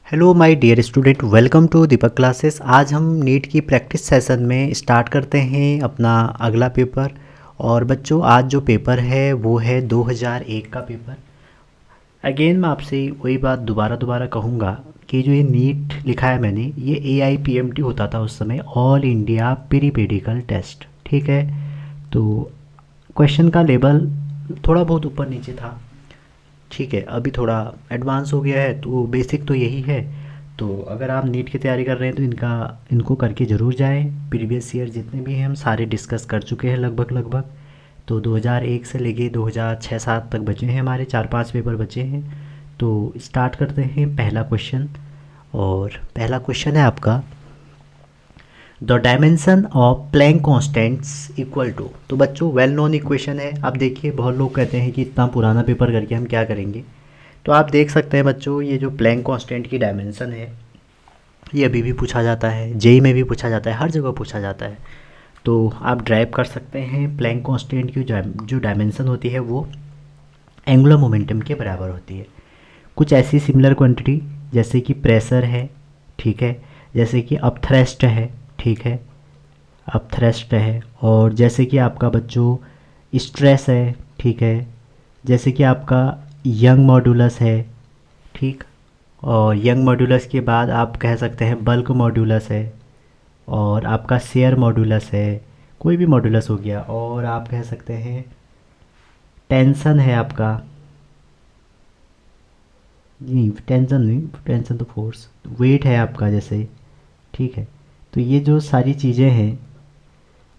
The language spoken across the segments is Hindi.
Hello my dear student, welcome to Deepak classes. आज हम नीट की प्रैक्टिस सेशन में स्टार्ट करते हैं अपना अगला पेपर। और बच्चों, आज जो पेपर है वो है 2001 का पेपर। अगेन मैं आपसे वही बात दोबारा कहूँगा कि जो ये नीट लिखा है मैंने, ये AIPMT होता था उस समय, ऑल इंडिया पेरिपेडिकल टेस्ट। ठीक है, तो क्वेश्चन का लेवल थोड़ा बहुत ऊपर नीचे था। ठीक है, अभी थोड़ा एडवांस हो गया है, तो बेसिक तो यही है। तो अगर आप नीट की तैयारी कर रहे हैं तो इनको करके ज़रूर जाएं। प्रीवियस ईयर जितने भी हैं हम सारे डिस्कस कर चुके हैं लगभग। तो 2001 से लेके 2006-07 तक बचे हैं, हमारे 4-5 पेपर बचे हैं। तो स्टार्ट करते हैं पहला क्वेश्चन। और पहला क्वेश्चन है आपका, the dimension of Planck constants equal to. तो बच्चों, वेल नोन इक्वेशन है। अब देखिए, बहुत लोग कहते हैं कि इतना पुराना पेपर करके हम क्या करेंगे। तो आप देख सकते हैं बच्चों, ये जो प्लैंक कांस्टेंट की डायमेंशन है, ये अभी भी पूछा जाता है, जेई में भी पूछा जाता है, हर जगह पूछा जाता है। तो आप ड्राइव कर सकते हैं, प्लैंक कांस्टेंट की जो डायमेंशन होती है वो एंगुलर मोमेंटम के बराबर होती है। कुछ ऐसी सिमिलर क्वांटिटी जैसे कि प्रेशर है, ठीक है, जैसे कि अपथ्रस्ट है, ठीक है, अपथ्रस्ट है, और जैसे कि आपका बच्चों स्ट्रेस है, ठीक है, जैसे कि आपका यंग मॉड्यूलस है, ठीक। और यंग मॉड्यूलस के बाद आप कह सकते हैं बल्क मॉड्यूलस है, और आपका शेयर मॉड्यूलस है, कोई भी मॉड्यूलस हो गया। और आप कह सकते हैं टेंशन है आपका, नहीं टेंशन नहीं, टेंशन तो फोर्स, वेट है आपका जैसे, ठीक है। तो ये जो सारी चीज़ें हैं,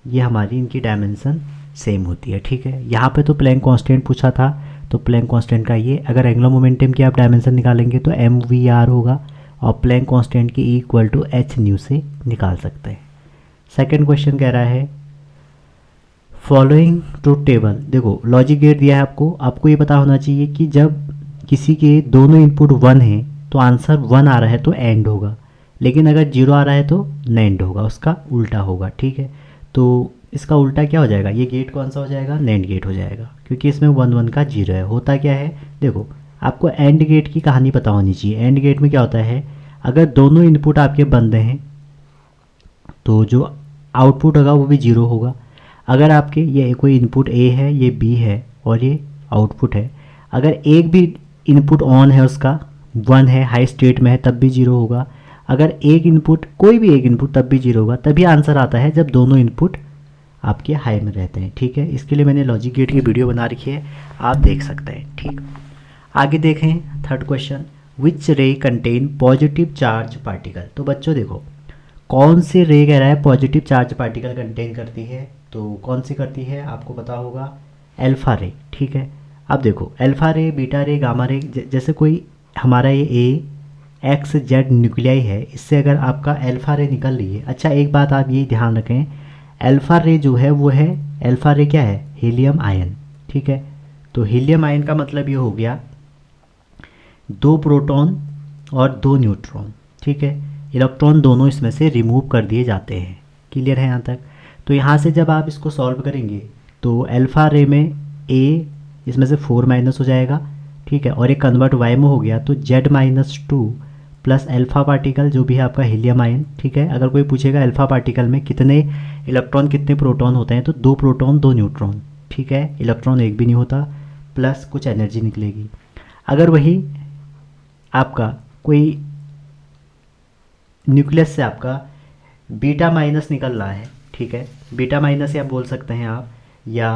ये हमारी इनकी डायमेंशन सेम होती है, ठीक है। यहाँ पे तो प्लैंक कांस्टेंट पूछा था, तो प्लैंक कांस्टेंट का ये, अगर एंगुलर मोमेंटम की आप डायमेंशन निकालेंगे तो MVR होगा, और प्लैंक कांस्टेंट की इक्वल टू h न्यू से निकाल सकते हैं। सेकंड क्वेश्चन कह रहा है, फॉलोइंग ट्रूथ टेबल। देखो, लॉजिक गेट दिया है आपको ये पता होना चाहिए कि जब किसी के दोनों इनपुट 1 हैं तो आंसर 1 आ रहा है तो एंड होगा, लेकिन अगर 0 आ रहा है तो नेंड होगा, उसका उल्टा होगा, ठीक है। तो इसका उल्टा क्या हो जाएगा, ये गेट कौन सा हो जाएगा, नेंड गेट हो जाएगा, क्योंकि इसमें 1 1 का 0 है। होता क्या है, देखो आपको एंड गेट की कहानी पता होनी चाहिए। एंड गेट में क्या होता है, अगर दोनों इनपुट आपके बंद हैं तो जो आउटपुट होगा वो भी 0 होगा। अगर आपके ये कोई इनपुट A है, ये B है, और ये आउटपुट है, अगर एक भी इनपुट ऑन है, उसका 1 है, हाई स्टेट में है, तब भी 0 होगा। अगर एक इनपुट, कोई भी एक इनपुट, तब भी 0 होगा। तभी आंसर आता है जब दोनों इनपुट आपके हाई में रहते हैं, ठीक है। इसके लिए मैंने लॉजिक गेट की वीडियो बना रखी है, आप देख सकते हैं, ठीक। आगे देखें थर्ड क्वेश्चन, विच रे कंटेन पॉजिटिव चार्ज पार्टिकल। तो बच्चों देखो, कौन सी रे कह रहा है पॉजिटिव चार्ज पार्टिकल कंटेन करती है, तो कौन सी करती है आपको पता होगा, अल्फा रे, ठीक है। अब देखो, अल्फा रे, बीटा रे, गामा रे, जैसे कोई हमारा ये XZ न्यूक्लियाई है, इससे अगर आपका अल्फा रे निकल रही है। अच्छा, एक बात आप ये ध्यान रखें, अल्फा रे जो है वो है, अल्फा रे क्या है, हीलियम आयन, ठीक है। तो हीलियम आयन का मतलब ये हो गया 2 प्रोटॉन और 2 न्यूट्रॉन, ठीक है। इलेक्ट्रॉन दोनों इसमें से रिमूव कर दिए जाते हैं। क्लियर है यहाँ तक। तो यहाँ से जब आप इसको सॉल्व करेंगे तो अल्फ़ा रे में A इसमें से 4 माइनस हो जाएगा, ठीक है, और एक कन्वर्ट Y में हो गया तो Z-2 प्लस अल्फ़ा पार्टिकल जो भी है आपका हीलियम आयन, ठीक है। अगर कोई पूछेगा अल्फ़ा पार्टिकल में कितने इलेक्ट्रॉन कितने प्रोटॉन होते हैं, तो 2 प्रोटॉन 2 न्यूट्रॉन, ठीक है, इलेक्ट्रॉन एक भी नहीं होता, प्लस कुछ एनर्जी निकलेगी। अगर वही आपका कोई न्यूक्लियस से आपका बीटा माइनस निकल रहा है, ठीक है, बीटा माइनस या बोल सकते हैं आप, या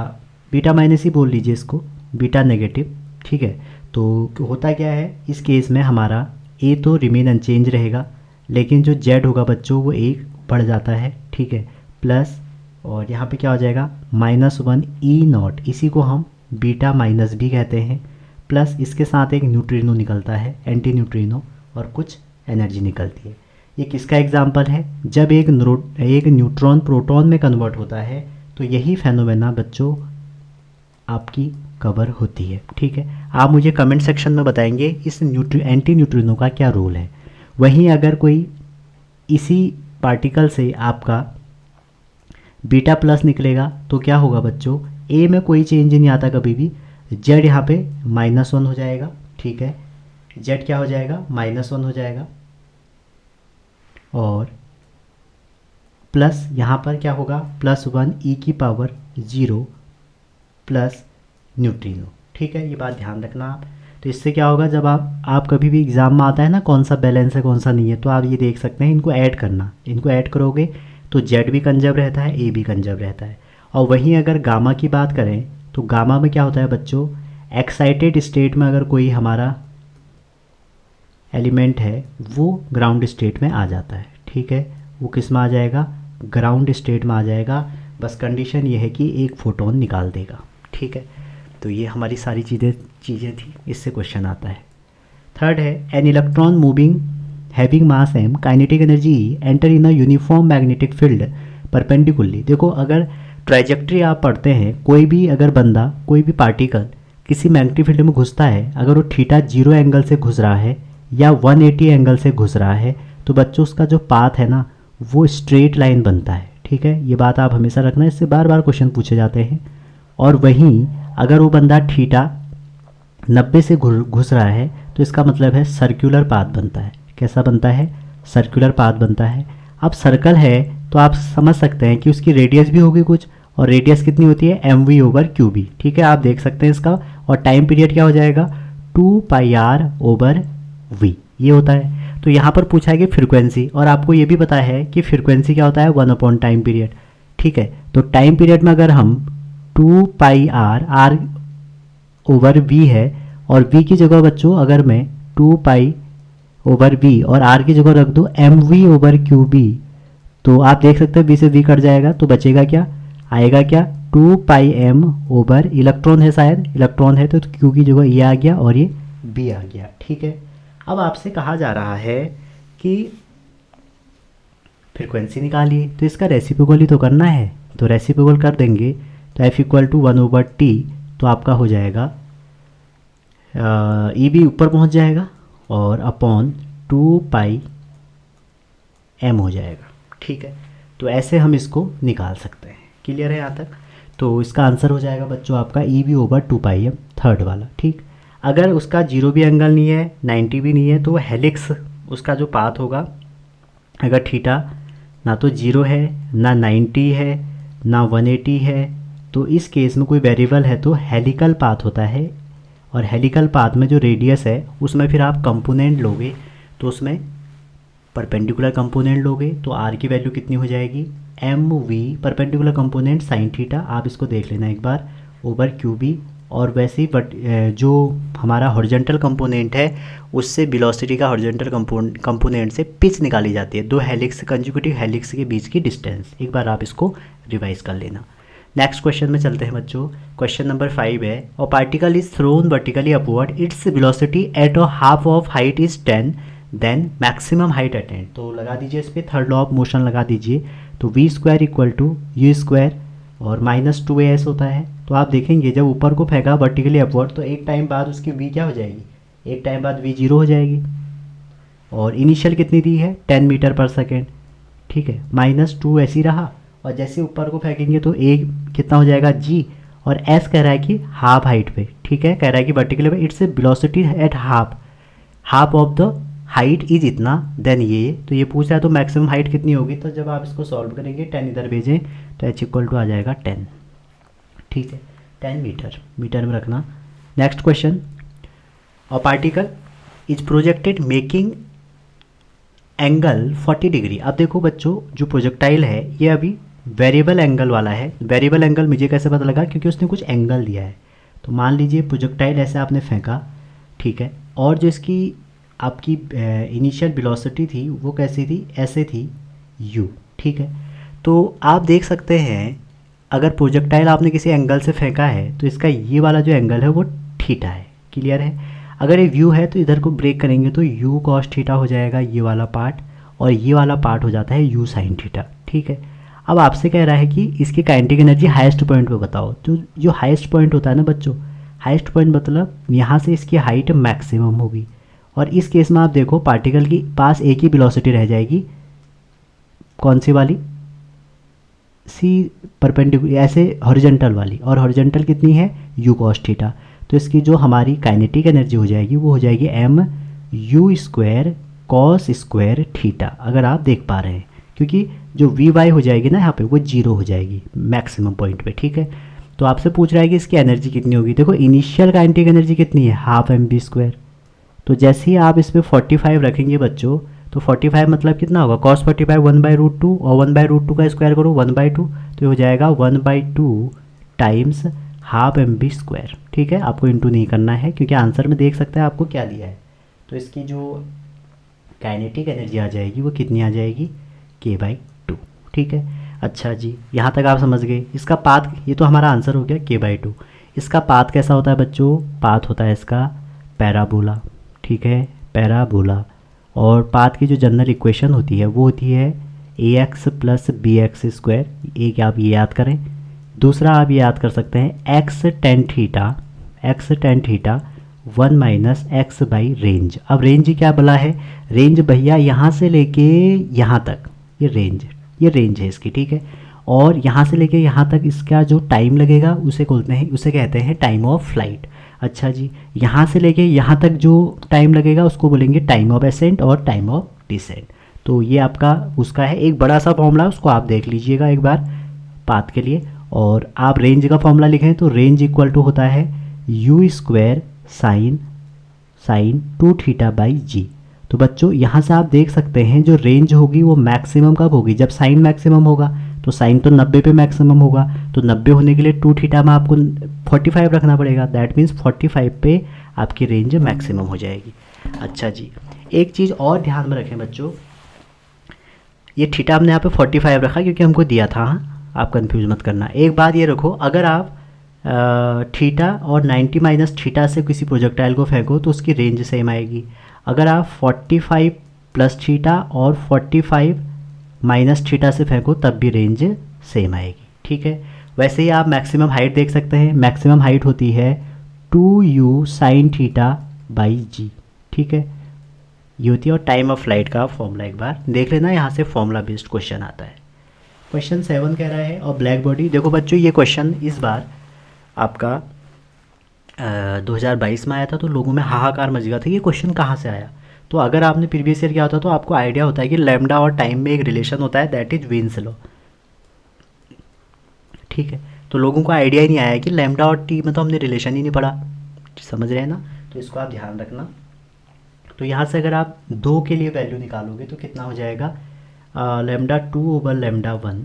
बीटा माइनस ही बोल लीजिए इसको, बीटा नेगेटिव, ठीक है। तो होता क्या है इस केस में, हमारा ए तो रिमेन अनचेंज रहेगा, लेकिन जो जेड होगा बच्चों वो एक बढ़ जाता है, ठीक है, प्लस, और यहाँ पे क्या हो जाएगा -1 E0, इसी को हम बीटा माइनस भी कहते हैं, प्लस इसके साथ एक न्यूट्रिनो निकलता है, एंटी न्यूट्रिनो, और कुछ एनर्जी निकलती है। ये किसका एग्जाम्पल है, जब एक न्यूट्रॉन प्रोटॉन में कन्वर्ट होता है तो यही फेनोमेना बच्चों आपकी कवर होती है, ठीक है। आप मुझे कमेंट सेक्शन में बताएंगे इस एंटी न्यूट्रिनो का क्या रोल है। वहीं अगर कोई इसी पार्टिकल से आपका बीटा प्लस निकलेगा तो क्या होगा बच्चों, ए में कोई चेंज नहीं आता कभी भी, जेड यहाँ पे -1 हो जाएगा, ठीक है, जेड क्या हो जाएगा -1 हो जाएगा, और प्लस यहाँ पर क्या होगा +1 e⁻0 प्लस न्यूट्रिनो। ठीक है, ये बात ध्यान रखना आप। तो इससे क्या होगा, जब आप कभी भी एग्ज़ाम में आता है ना कौन सा बैलेंस है कौन सा नहीं है, तो आप ये देख सकते हैं इनको ऐड करना। इनको ऐड करोगे तो जेड भी कंजर्व रहता है, ए भी कंजर्व रहता है। और वहीं अगर गामा की बात करें तो गामा में क्या होता है बच्चों, एक्साइटेड स्टेट में अगर कोई हमारा एलिमेंट है वो ग्राउंड स्टेट में आ जाता है। ठीक है, वो किस में आ जाएगा, ग्राउंड स्टेट में आ जाएगा। बस कंडीशन ये है कि एक फोटोन निकाल देगा। ठीक है, तो ये हमारी सारी चीज़ें थी, इससे क्वेश्चन आता है। थर्ड है an electron moving having mass M kinetic energy enter in a uniform magnetic field perpendicularly. देखो अगर ट्राइजेक्ट्री आप पढ़ते हैं, कोई भी अगर बंदा कोई भी पार्टिकल किसी मैग्नेटिक फील्ड में घुसता है, अगर वो θ0 एंगल से घुस रहा है या 180 एंगल से घुस रहा है, तो बच्चों उसका जो पाथ है ना वो स्ट्रेट लाइन बनता है। ठीक है, ये बात आप हमेशा रखना, इससे बार बार क्वेश्चन पूछे जाते हैं। और वहीं अगर वो बंदा θ90 से घुस रहा है तो इसका मतलब है सर्कुलर पाथ बनता है। कैसा बनता है, सर्कुलर पाथ बनता है। अब सर्कल है तो आप समझ सकते हैं कि उसकी रेडियस भी होगी कुछ, और रेडियस कितनी होती है mv/qb। ठीक है, आप देख सकते हैं इसका। और टाइम पीरियड क्या हो जाएगा 2πr/v, ये होता है। तो यहाँ पर पूछा है कि फ्रीक्वेंसी, और आपको ये भी पता है कि फ्रीक्वेंसी क्या होता है 1/टाइम पीरियड। ठीक है, तो टाइम पीरियड में अगर हम 2πr/v है, और v की जगह बच्चों अगर मैं 2π/v और r की जगह रख दूँ mv/qb, तो आप देख सकते हैं v से v कट जाएगा, तो बचेगा क्या, आएगा क्या 2πm ओवर इलेक्ट्रॉन है, शायद इलेक्ट्रॉन है तो q की जगह ये आ गया और ये b आ गया। ठीक है, अब आपसे कहा जा रहा है कि फ्रीक्वेंसी निकालिए, तो इसका रेसिप्रोकल ही तो करना है, तो रेसिप्रोकल कर देंगे तो f=1/t, तो आपका हो जाएगा ई भी ऊपर पहुंच जाएगा और अपॉन 2πm हो जाएगा। ठीक है, तो ऐसे हम इसको निकाल सकते हैं। क्लियर है यहाँ तक? तो इसका आंसर हो जाएगा बच्चों आपका EB/2πm, थर्ड वाला। ठीक, अगर उसका 0 भी एंगल नहीं है 90 भी नहीं है, तो हेलिक्स उसका जो पाथ होगा, अगर थीटा ना तो 0 है ना 90 है ना 180 है, तो इस केस में कोई वेरिएबल है तो हेलिकल पाथ होता है। और हेलिकल पाथ में जो रेडियस है उसमें फिर आप कंपोनेंट लोगे, तो उसमें परपेंडिकुलर कंपोनेंट लोगे, तो r की वैल्यू कितनी हो जाएगी mv perpendicular component sine theta, आप इसको देख लेना एक बार, ओवर qb। और वैसे ही जो हमारा हॉरिजॉन्टल कंपोनेंट है उससे वेलोसिटी का हॉरिजॉन्टल कंपोनेंट से पिच निकाली जाती है, दो हेलिक्स कंजुगेटिव हेलिक्स के बीच की डिस्टेंस। एक बार आप इसको रिवाइज कर लेना। नेक्स्ट क्वेश्चन में चलते हैं बच्चों। क्वेश्चन नंबर 5 है, a particle is thrown vertically upward, its velocity at a half of height is 10, then maximum height attained. तो लगा दीजिए इस पर थर्ड लॉ ऑफ मोशन लगा दीजिए, तो v² = u² और -2as होता है। तो आप देखेंगे जब ऊपर को फेंका वर्टिकली अपवर्ड, तो एक टाइम बाद उसकी v क्या हो जाएगी, एक टाइम बाद v 0 हो जाएगी। और इनिशियल कितनी दी है 10 मीटर पर सेकेंड। ठीक है, -2 ऐसी रहा, और जैसे ऊपर को फेंकेंगे तो a कितना हो जाएगा g, और s कह रहा है कि हाफ हाइट पे। ठीक है, कह रहा है कि vertically it's velocity at half of the height is इतना, देन ये, तो ये पूछ रहा है तो मैक्सिमम हाइट कितनी होगी। तो जब आप इसको सॉल्व करेंगे 10 इधर भेजें तो h आ जाएगा 10। ठीक है, 10 मीटर में रखना। Next question, a particle is projected making angle 40 degree. अब देखो बच्चों, जो प्रोजेक्टाइल है ये अभी वेरिएबल एंगल वाला है। वेरिएबल एंगल मुझे कैसे पता लगा, क्योंकि उसने कुछ एंगल दिया है। तो मान लीजिए प्रोजेक्टाइल ऐसे आपने फेंका, ठीक है, और जो इसकी आपकी इनिशियल वेलोसिटी थी वो कैसी थी, ऐसे थी u। ठीक है, तो आप देख सकते हैं अगर प्रोजेक्टाइल आपने किसी एंगल से फेंका है तो इसका ये वाला जो एंगल है वो थीटा है। क्लियर है? अगर ये व्यू है तो इधर को ब्रेक करेंगे तो u cos थीटा हो जाएगा ये वाला पार्ट, और ये वाला पार्ट हो जाता है u sin थीटा। ठीक है, अब आपसे कह रहा है कि इसकी काइनेटिक एनर्जी हाईएस्ट पॉइंट पे बताओ। तो जो हाईएस्ट पॉइंट होता है ना बच्चों, हाईएस्ट पॉइंट मतलब यहाँ से इसकी हाइट मैक्सिमम होगी, और इस केस में आप देखो पार्टिकल के पास एक ही वेलोसिटी रह जाएगी, कौन सी वाली, सी परपेंडिकुलर ऐसे हॉरिजॉन्टल वाली, और हॉरिजॉन्टल कितनी है u cos थीटा। तो इसकी जो हमारी काइनेटिक एनर्जी हो जाएगी वो हो जाएगी m u² cos square theta, अगर आप देख पा रहे हैं, क्योंकि जो वी वाई हो जाएगी ना यहाँ पे वो जीरो हो जाएगी मैक्सिमम पॉइंट पे, ठीक है। तो आपसे पूछ रहा है कि इसकी एनर्जी कितनी होगी। देखो इनिशियल काइनेटिक एनर्जी कितनी है, हाफ एम बी स्क्वायर। तो जैसे ही आप इस पर 45 रखेंगे बच्चों, तो 45 मतलब कितना होगा, कॉस 45 1/√2, और 1/√2 का स्क्वायर करो 1/2, तो ये हो जाएगा 1/2 times half M B square, ठीक है। आपको इंटू नहीं करना है क्योंकि आंसर में देख सकते हैं आपको क्या दिया है। तो इसकी जो काइनेटिक एनर्जी आ जाएगी वो कितनी आ जाएगी, k/2, ठीक है। अच्छा जी, यहाँ तक आप समझ गए। इसका पाथ, ये तो हमारा आंसर हो गया k/2। इसका पाथ कैसा होता है बच्चों, पाथ होता है इसका पैराबोला, ठीक है, पैराबोला। और पाथ की जो जनरल इक्वेशन होती है वो होती है ax + bx²। एक आप ये याद करें। दूसरा आप ये याद कर सकते हैं x tan theta 1 - x by range. अब रेंज क्या बोला है, रेंज भैया यहाँ से लेके यहाँ तक, ये रेंज है इसकी, ठीक है। और यहाँ से लेके यहाँ तक इसका जो टाइम लगेगा उसे कहते हैं टाइम ऑफ फ्लाइट। अच्छा जी, यहाँ से लेके यहाँ तक जो टाइम लगेगा उसको बोलेंगे टाइम ऑफ असेंट और टाइम ऑफ डिसेंट। तो ये आपका उसका है एक बड़ा सा फॉर्मूला, उसको आप देख लीजिएगा एक बार पाथ के लिए। और आप रेंज का फॉर्मूला लिखें तो रेंज इक्वल टू होता है u² साइन 2 थीटा बाई जी। तो बच्चों यहाँ से आप देख सकते हैं जो रेंज होगी वो मैक्सिमम कब होगी, जब साइन मैक्सिमम होगा। तो साइन तो 90 पे मैक्सिमम होगा, तो 90 होने के लिए 2 थीटा में आपको 45 रखना पड़ेगा। दैट मीन्स 45 पे आपकी रेंज मैक्सिमम हो जाएगी। अच्छा जी, एक चीज़ और ध्यान में रखें बच्चों, ये थीटा हमने यहाँ पे 45 रखा क्योंकि हमको दिया था, हाँ, आप कंफ्यूज मत करना। एक बात ये रखो, अगर आप थीटा और 90 माइनस थीटा से किसी प्रोजेक्टाइल को फेंको तो उसकी रेंज सेम आएगी। अगर आप 45 प्लस थीटा और 45 माइनस थीटा से फेंको तब भी रेंज सेम आएगी, ठीक है। वैसे ही आप मैक्सिमम हाइट देख सकते हैं, मैक्सिमम हाइट होती है 2u साइन थीटा बाई जी, ठीक है, ये होती है। और टाइम ऑफ फ्लाइट का फॉर्मूला एक बार देख लेना, यहाँ से फॉर्मूला बेस्ड क्वेश्चन आता है। क्वेश्चन 7 कह रहा है, और ब्लैक बॉडी। देखो बच्चों ये क्वेश्चन इस बार आपका 2022 में आया था, तो लोगों में हाहाकार मच गया था ये क्वेश्चन कहाँ से आया। तो अगर आपने प्रीवियस ईयर किया होता तो आपको आइडिया होता है कि लैम्डा और टाइम में एक रिलेशन होता है, दैट इज वीन्स लॉ, ठीक है। तो लोगों को आइडिया ही नहीं आया कि लैम्डा और टी में तो हमने रिलेशन ही नहीं पढ़ा, समझ रहे हैं ना। तो इसको आप ध्यान रखना। तो यहाँ से अगर आप 2 के लिए वैल्यू निकालोगे तो कितना हो जाएगा, लैम्डा 2/λ1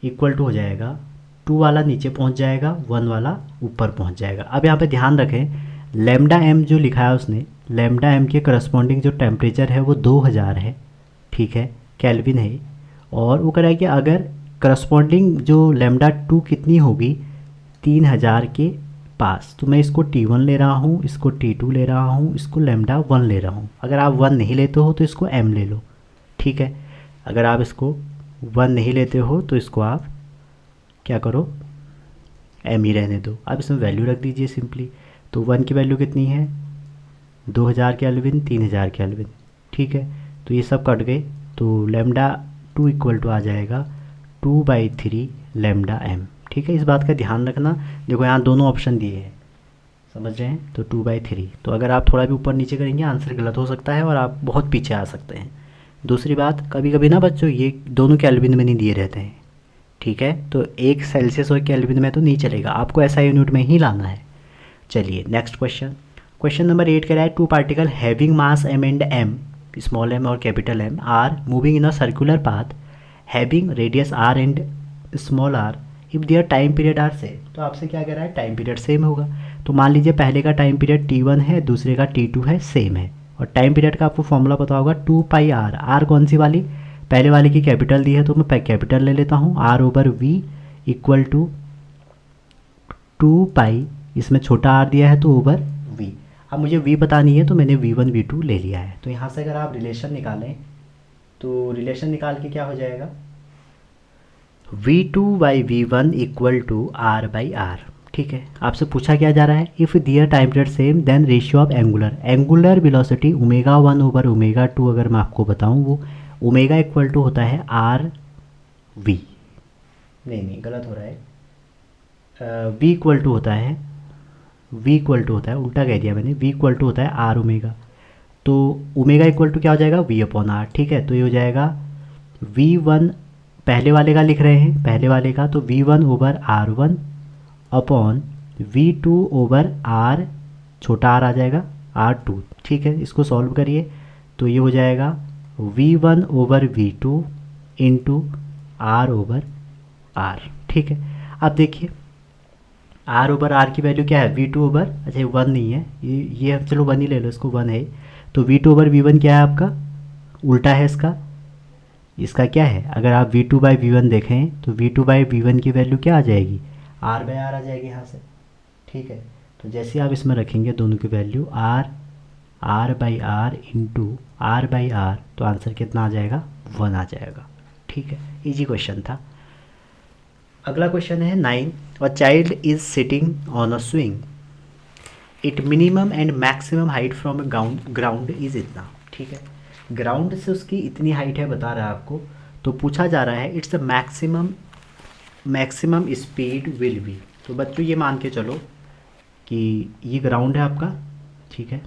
इक्वल टू हो जाएगा 2 वाला नीचे पहुँच जाएगा, 1 वाला ऊपर पहुँच जाएगा। अब यहाँ पे ध्यान रखें, लैम्डा एम जो लिखा है उसने, लैम्डा एम के करस्पॉन्डिंग जो टेम्परेचर है वो 2000 है, ठीक है, केल्विन है। और वो कह रहा है कि अगर करस्पॉन्डिंग जो लैम्डा 2 कितनी होगी 3000 के पास, तो मैं इसको T1 ले रहा हूँ, इसको T2 ले रहा हूँ, इसको लैम्डा 1 ले रहा हूँ। अगर आप 1 नहीं लेते हो तो इसको m ले लो, ठीक है। अगर आप इसको 1 नहीं लेते हो तो इसको आप क्या करो, m ही रहने दो। अब इसमें वैल्यू रख दीजिए सिंपली। तो 1 की वैल्यू कितनी है 2000 केल्विन, 3000 केल्विन, ठीक है। तो ये सब कट गए, तो लैम्डा 2 इक्वल टू आ जाएगा 2/3 लैम्डा m, ठीक है। इस बात का ध्यान रखना। देखो यहाँ दोनों ऑप्शन दिए हैं, समझ रहे हैं, तो 2/3। तो अगर आप थोड़ा भी ऊपर नीचे करेंगे आंसर गलत हो सकता है और आप बहुत पीछे आ सकते हैं। दूसरी बात, कभी कभी ना बच्चों ये दोनों केल्विन में नहीं दिए रहते हैं, ठीक है। तो एक सेल्सियस और केल्विन में तो नहीं चलेगा, आपको ऐसा यूनिट में ही लाना है। चलिए नेक्स्ट क्वेश्चन। क्वेश्चन नंबर 8 कह रहा है, 2 particle having mass m and m, small m और capital M, are moving in a circular path having radius r and small r if their time period are same. तो आपसे क्या कह रहा है, टाइम पीरियड सेम होगा। तो मान लीजिए पहले का टाइम पीरियड T1 है, दूसरे का T2 है, सेम है। और टाइम पीरियड का आपको फॉर्मूला पता होगा 2πr। आर कौन सी वाली, पहले वाले की कैपिटल दी है तो मैं कैपिटल ले लेता हूँ, r/v इक्वल टू 2π, इसमें छोटा r दिया है तो ओवर v। अब मुझे v बतानी है तो मैंने v1 v2 ले लिया है। तो यहाँ से अगर आप रिलेशन निकालें तो रिलेशन निकाल के क्या हो जाएगा, v2/v1 इक्वल टू r/r, ठीक है। आपसे पूछा क्या जा रहा है, if their time period same then ratio of angular velocity ω1/ω2, अगर मैं आपको बताऊं वो ओमेगा इक्वल टू होता है r/v, नहीं गलत हो रहा है, v इक्वल टू होता है उल्टा कह दिया मैंने, v इक्वल टू होता है r ω। तो ओमेगा इक्वल टू क्या हो जाएगा, वी अपॉन आर। ठीक है, तो ये हो जाएगा V1, पहले वाले का लिख रहे हैं, पहले वाले का, तो V1 over R1 upon V2 over R, छोटा आर आ जाएगा, R2। ठीक है, इसको सॉल्व करिए तो ये हो जाएगा V1 over V2 into R over R। ठीक है, अब देखिए R ओवर R की वैल्यू क्या है, V2 ओवर, अच्छा ये 1 नहीं है, ये चलो 1 ही ले लो, इसको 1 है, तो V2 ओवर V1 क्या है आपका, उल्टा है इसका, इसका क्या है, अगर आप V2 बाई V1 देखें तो V2 बाई V1 की वैल्यू क्या आ जाएगी, R बाई R आ जाएगी यहाँ से। ठीक है, तो जैसे आप इसमें रखेंगे दोनों की value R by R into R by R, तो आंसर कितना आ जाएगा, 1 आ जाएगा। ठीक है, इजी क्वेश्चन था। अगला क्वेश्चन है 9, a child is sitting on a swing, it minimum and maximum height from ground is इतना। ठीक है, ग्राउंड से उसकी इतनी हाइट है बता रहा है आपको, तो पूछा जा रहा है its maximum speed will be. तो बच्चों ये मान के चलो कि ये ग्राउंड है आपका, ठीक है,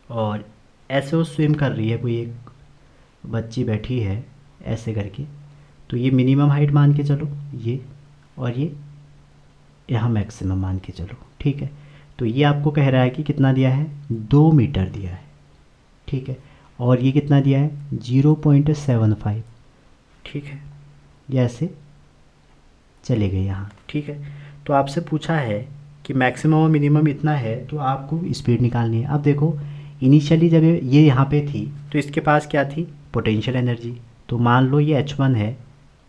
और ऐसे वो स्विम कर रही है, कोई एक बच्ची बैठी है ऐसे करके, तो ये मिनिमम हाइट मान के चलो ये, और ये यहाँ मैक्सिमम मान के चलो। ठीक है, तो ये आपको कह रहा है कि कितना दिया है, 2 मीटर दिया है। ठीक है, और ये कितना दिया है, 0.75। ठीक है, ये ऐसे चले गए यहाँ। ठीक है, तो आपसे पूछा है कि मैक्सिमम और मिनिमम इतना है, तो आपको स्पीड निकालनी है। अब देखो इनिशियली जब ये यहाँ पे थी तो इसके पास क्या थी, पोटेंशियल एनर्जी, तो मान लो ये H1 है।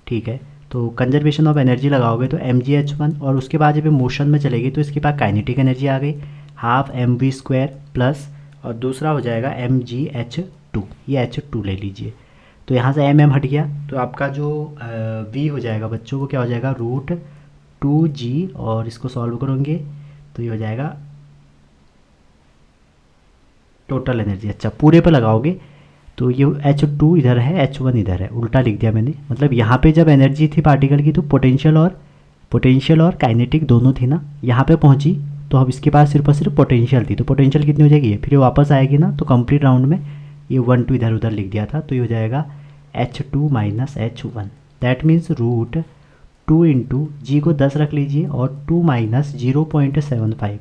ठीक है, तो कंजर्वेशन ऑफ एनर्जी लगाओगे तो mgh1, और उसके बाद जब ये मोशन में चलेगी तो इसके पास काइनेटिक एनर्जी आ गई, हाफ mv² प्लस, और दूसरा हो जाएगा mgh2, ये h2 ले लीजिए, तो यहाँ से mm हट गया, तो आपका जो v हो जाएगा बच्चों को क्या हो जाएगा, √2g, और इसको सॉल्व करोगे तो ये हो जाएगा टोटल एनर्जी। अच्छा, पूरे पर लगाओगे तो ये H2 इधर है, H1 इधर है, उल्टा लिख दिया मैंने, मतलब यहाँ पे जब एनर्जी थी पार्टिकल की तो पोटेंशियल और काइनेटिक दोनों थी ना, यहाँ पे पहुँची तो अब इसके पास सिर्फ और सिर्फ पोटेंशियल थी, तो पोटेंशियल कितनी हो जाएगी, फिर ये वापस आएगी ना, तो कंप्लीट राउंड में ये 1 2 इधर उधर लिख दिया था, तो ये हो जाएगा H2 minus H1, that means √2 into g को 10 रख लीजिए और 2 माइनस 0.75,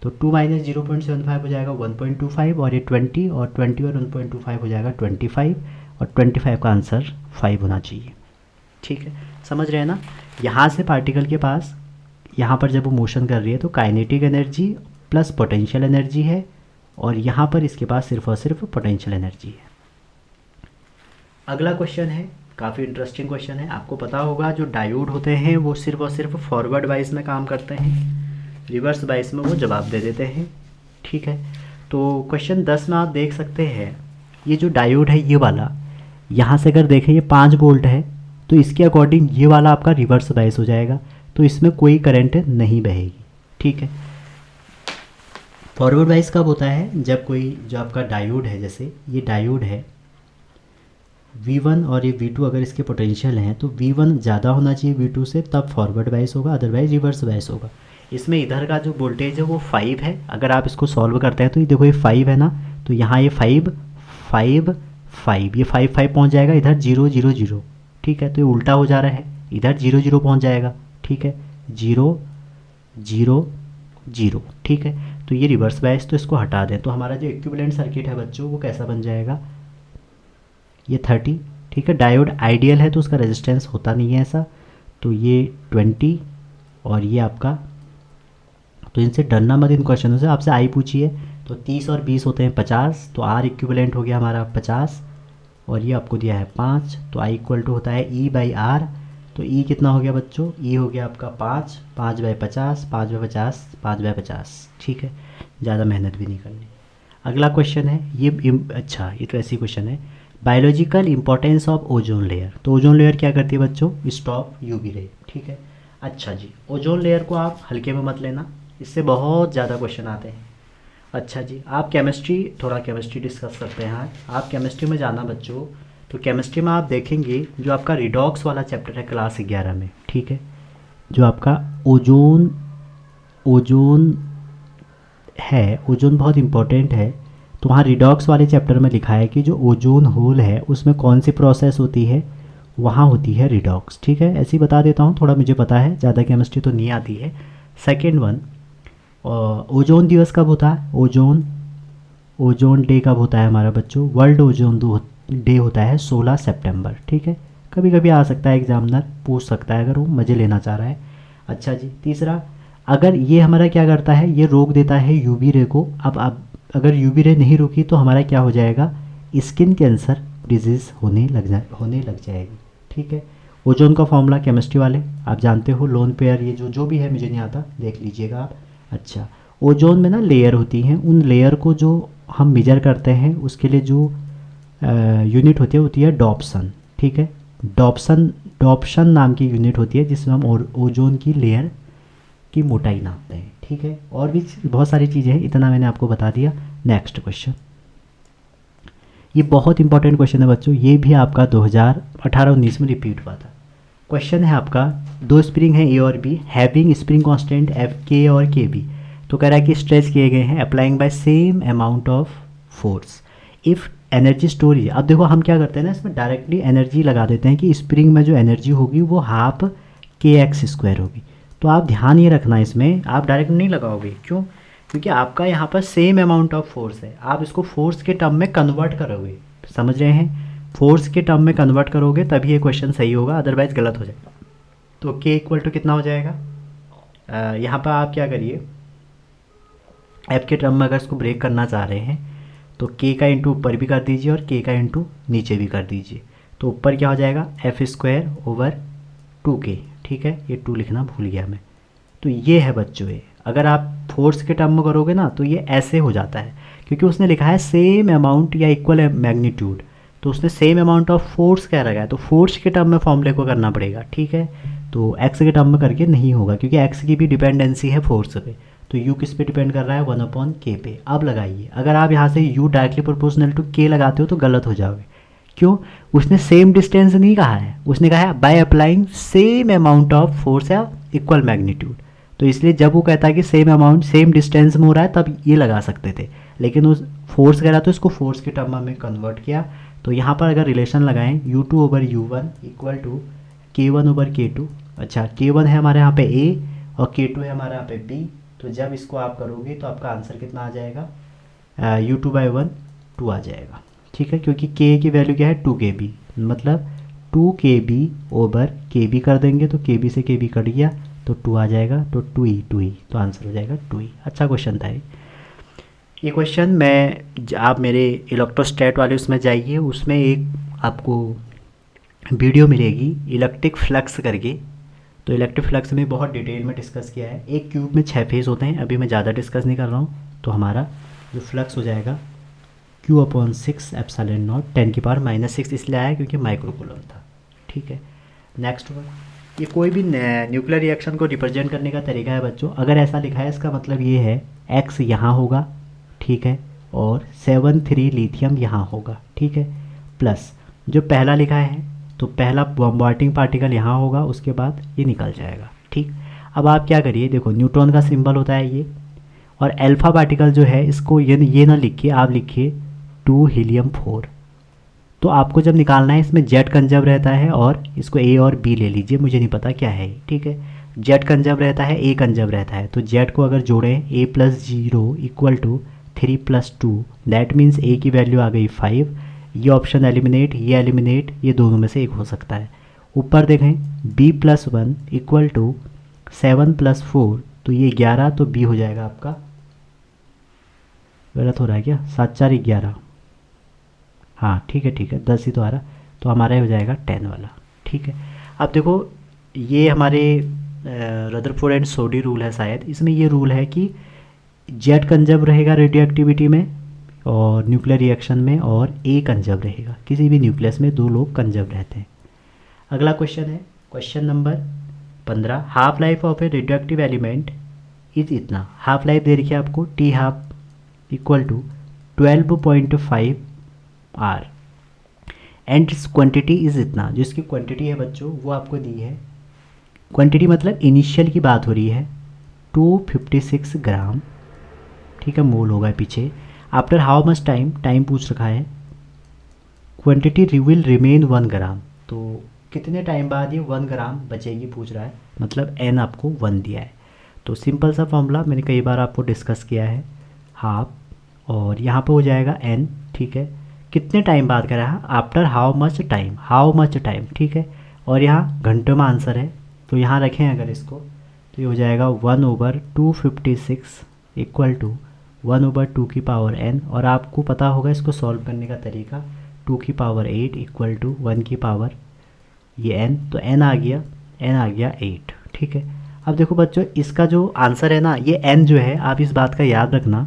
तो 2 माइनस 0.75 हो जाएगा 1.25, और ये 20, और 20 और 1.25 हो जाएगा 25, और 25 का आंसर 5 होना चाहिए। ठीक है, समझ रहे हैं ना, यहाँ से पार्टिकल के पास, यहाँ पर जब वो मोशन कर रही है तो kinetic energy plus potential energy है, और यहाँ पर इसके पास सिर्फ और सिर्फ पोटेंशियल एनर्जी है। अगला क्वेश्चन है, काफ़ी इंटरेस्टिंग क्वेश्चन है। आपको पता होगा जो डायोड होते हैं वो सिर्फ और सिर्फ फॉरवर्ड वाइज में काम करते हैं, रिवर्स वाइज में वो जवाब दे देते हैं। ठीक है, तो क्वेश्चन 10 में आप देख सकते हैं ये जो डायोड है ये वाला, यहाँ से अगर देखें ये 5 वोल्ट है, तो इसके अकॉर्डिंग ये वाला आपका रिवर्स बायस हो जाएगा, तो इसमें कोई करंट नहीं बहेगी। ठीक है, फॉरवर्ड वाइज कब होता है, जब कोई जो आपका डायोड है, जैसे ये डायोड है V1 और ये V2 अगर इसके पोटेंशियल हैं तो V1 ज़्यादा होना चाहिए V2 से, तब फॉरवर्ड बायस होगा, अदरवाइज रिवर्स बायस होगा। इसमें इधर का जो वोल्टेज है वो 5 है, अगर आप इसको सॉल्व करते हैं तो ये देखो ये 5 है ना, तो यहाँ ये 5 5 5, ये 5 5 पहुँच जाएगा इधर 0 0 0। ठीक है, तो ये उल्टा हो जा रहा है, इधर 0 0 पहुँच जाएगा। ठीक है, 0 0 0। ठीक है, तो ये रिवर्स बायस, तो इसको हटा दें, तो हमारा जो इक्विवेलेंट सर्किट है बच्चों वो कैसा बन जाएगा, ये 30। ठीक है, डायोड आइडियल है तो उसका रेजिस्टेंस होता नहीं है ऐसा, तो ये 20, और ये आपका, तो इनसे डरना मत, इन क्वेश्चनों से आपसे आई पूछिए तो 30 और 20 होते हैं 50, तो आर इक्विवेलेंट हो गया हमारा 50, और ये आपको दिया है 5, तो आई इक्वल टू होता है ई बाई आर, तो ई कितना हो गया बच्चों, ई हो गया आपका 5, 5 बाई 50, 5 बाई 50, 5 बाई 50। ठीक है, ज़्यादा मेहनत भी नहीं करनी। अगला क्वेश्चन है ये, अच्छा ये तो ऐसी क्वेश्चन है, biological importance of ozone layer. तो ओजोन लेयर क्या करती है बच्चों, स्टॉप यूवी रे। ठीक है, अच्छा जी, ओजोन लेयर को आप हल्के में मत लेना, इससे बहुत ज़्यादा क्वेश्चन आते हैं। अच्छा जी, आप केमिस्ट्री, थोड़ा केमिस्ट्री डिस्कस करते हैं। आप केमिस्ट्री में जाना बच्चों, तो केमिस्ट्री में आप देखेंगे जो आपका रिडॉक्स वाला चैप्टर है क्लास 11 में। ठीक है, जो आपका ओजोन है, ओजोन बहुत इम्पोर्टेंट है, तो वहाँ रिडॉक्स वाले चैप्टर में लिखा है कि जो ओजोन होल है उसमें कौन सी प्रोसेस होती है, वहाँ होती है रिडॉक्स। ठीक है, ऐसे ही बता देता हूँ, थोड़ा मुझे पता है, ज़्यादा केमिस्ट्री तो नहीं आती है। सेकेंड वन, ओजोन दिवस कब होता है? ओजोन डे कब होता है हमारा बच्चों? वर्ल्ड ओजोन डे होता है 16 सितंबर। ठीक है, कभी कभी आ सकता है, एग्जामिनर पूछ सकता है अगर वो मज़े लेना चाह रहा है। अच्छा जी, तीसरा, अगर ये हमारा क्या करता है, ये रोक देता है यूवी रे को। अब अगर यूवी रे नहीं रुकी तो हमारा क्या हो जाएगा, स्किन कैंसर डिजीज़ होने लग जाएगी। ठीक है, ओजोन का फॉर्मूला केमिस्ट्री वाले आप जानते हो, लोन पेयर, ये जो भी है मुझे नहीं आता, देख लीजिएगा आप। अच्छा, ओजोन में ना लेयर होती हैं, उन लेयर को जो हम मेजर करते हैं उसके लिए जो यूनिट होती है डॉप्सन। ठीक है, डॉप्सन नाम की यूनिट होती है जिसमें हम ओजोन की लेयर की मोटाई नापते हैं। ठीक है, और भी बहुत सारी चीज़ें हैं, इतना मैंने आपको बता दिया। नेक्स्ट क्वेश्चन, ये बहुत इंपॉर्टेंट क्वेश्चन है बच्चों, ये भी आपका 2018-19 में रिपीट हुआ था। क्वेश्चन है आपका, दो स्प्रिंग हैं ए और B, having spring constant F K और के बी। तो कह रहा है कि स्ट्रेच किए गए हैं applying by same amount of force if energy storage. अब देखो हम क्या करते हैं ना, इसमें डायरेक्टली एनर्जी लगा देते हैं कि स्प्रिंग में जो एनर्जी होगी वो हाफ के एक्स स्क्वायर होगी। तो आप ध्यान ये रखना, इसमें आप डायरेक्ट नहीं लगाओगे, क्यों? क्योंकि आपका यहाँ पर सेम अमाउंट ऑफ फोर्स है, आप इसको फोर्स के टर्म में कन्वर्ट करोगे। समझ रहे हैं? फोर्स के टर्म में कन्वर्ट करोगे तभी ये क्वेश्चन सही होगा, अदरवाइज गलत हो जाएगा। तो के इक्वल टू कितना हो जाएगा, यहाँ पर आप क्या करिए, एफ के टर्म में अगर इसको ब्रेक करना चाह रहे हैं तो के का इंटू ऊपर भी कर दीजिए और के का इंटू नीचे भी कर दीजिए। तो ऊपर क्या हो जाएगा, एफ स्क्वायर ओवर 2k। ठीक है, ये 2 लिखना भूल गया मैं। तो ये है बच्चों, ये अगर आप फोर्स के टर्म में करोगे ना तो ये ऐसे हो जाता है, क्योंकि उसने लिखा है सेम अमाउंट या इक्वल मैग्नीट्यूड, तो उसने सेम अमाउंट ऑफ फोर्स कह रखा है, तो फोर्स के टर्म में फॉर्मूले को करना पड़ेगा। ठीक है, तो एक्स के टर्म में करके नहीं होगा, क्योंकि एक्स की भी डिपेंडेंसी है फोर्स पे। तो यू किस पे डिपेंड कर रहा है, 1/k पे। अब लगाइए, अगर आप यहाँ से यू डायरेक्टली प्रोपोर्शनल टू के लगाते हो तो गलत हो जाओगे। क्यों? उसने सेम डिस्टेंस नहीं कहा है, उसने कहा है by applying same amount of force या इक्वल मैग्नीट्यूड। तो इसलिए जब वो कहता है कि सेम अमाउंट सेम डिस्टेंस में हो रहा है तब ये लगा सकते थे, लेकिन उस फोर्स कह रहा तो इसको फोर्स के टर्म में कन्वर्ट किया। तो यहाँ पर अगर रिलेशन लगाएं u2/u1 इक्वल टू k1/k2। अच्छा, k1 है हमारे यहाँ पे a और k2 है हमारे यहाँ पे b। तो जब इसको आप करोगे तो आपका आंसर कितना आ जाएगा, u2/1 2 आ जाएगा। ठीक है, क्योंकि k की वैल्यू क्या है 2kb, मतलब 2kb/kb कर देंगे तो kb से kb कट गया तो 2 आ जाएगा, तो 2e, तो आंसर हो जाएगा 2e। अच्छा क्वेश्चन था ये क्वेश्चन। मैं आप मेरे इलेक्ट्रोस्टैट वाले उसमें जाइए, उसमें एक आपको वीडियो मिलेगी इलेक्ट्रिक फ्लक्स करके। तो इलेक्ट्रिक फ्लक्स में बहुत डिटेल में डिस्कस किया है। एक क्यूब में 6 फेज़ होते हैं, अभी मैं ज़्यादा डिस्कस नहीं कर रहा हूँ। तो हमारा जो फ्लक्स हो जाएगा Q/6 ε0 10⁻⁻⁶ इसलिए आया क्योंकि माइक्रोकूलम था। ठीक है, नेक्स्ट वन, ये कोई भी न्यूक्लियर रिएक्शन को रिप्रेजेंट करने का तरीका है बच्चों। अगर ऐसा लिखा है इसका मतलब ये है x यहाँ होगा, ठीक है, और 7,3 लिथियम यहाँ होगा। ठीक है, प्लस जो पहला लिखा है तो पहला बॉम्बार्डिंग पार्टिकल यहाँ होगा, उसके बाद ये निकल जाएगा। ठीक, अब आप क्या करिए, देखो न्यूट्रॉन का सिंबल होता है ये, और अल्फा पार्टिकल जो है इसको ये ना लिखिए, आप लिखिए 2 हीलियम 4। तो आपको जब निकालना है इसमें जेड कंजर्व रहता है, और इसको ए और बी ले लीजिए, मुझे नहीं पता क्या है। ठीक है, जेड कंजर्व रहता है, ए कंजर्व रहता है, तो जेड को अगर जोड़ें a+0 equal to 3+2, that means A की वैल्यू आ गई 5। ये ऑप्शन एलिमिनेट, ये एलिमिनेट, ये दोनों में से एक हो सकता है। ऊपर देखें b+1 इक्वल टू 7+4, तो ये 11, तो बी हो जाएगा आपका, गलत हो रहा है क्या, 7×4 11, हाँ ठीक है 10 ही तो आ रहा, तो हमारा हो जाएगा 10 वाला। ठीक है, अब देखो ये हमारे रदरफोर्ड एंड सोडी रूल है शायद, इसमें ये रूल है कि जेड कंजर्व रहेगा रेडियो एक्टिविटी में और न्यूक्लियर रिएक्शन में, और ए कंजर्व रहेगा, किसी भी न्यूक्लियस में 2 लोग कंजर्व रहते हैं। अगला क्वेश्चन है question number 15, half life of a radioactive element is इतना। हाफ लाइफ दे रखी है आपको T½ equal to 12.5 R and quantity is इतना। जो इसकी क्वांटिटी है बच्चों वो आपको दी है, क्वांटिटी मतलब इनिशियल की बात हो रही है, 256 ग्राम। ठीक है, मोल होगा पीछे। After how much time, time पूछ रखा है। क्वांटिटी विल रिमेन 1 ग्राम, तो कितने टाइम बाद ये 1 ग्राम बचेगी पूछ रहा है, मतलब n आपको 1 दिया है। तो सिंपल सा फॉर्मूला मैंने कई बार आपको डिस्कस किया है, हाफ और यहाँ पे हो जाएगा n, ठीक है। कितने टाइम बाद कह रहा है, after how much time, how much time, ठीक है। और यहाँ घंटों में आंसर है, तो यहाँ रखें अगर इसको, तो ये हो जाएगा 1/256 इक्वल टू 1/2 की पावर n, और आपको पता होगा इसको सॉल्व करने का तरीका, 2 की पावर 8 इक्वल टू 1 की पावर ये n, तो n आ गया 8, ठीक है। अब देखो बच्चों, इसका जो आंसर है ना, ये n जो है, आप इस बात का याद रखना,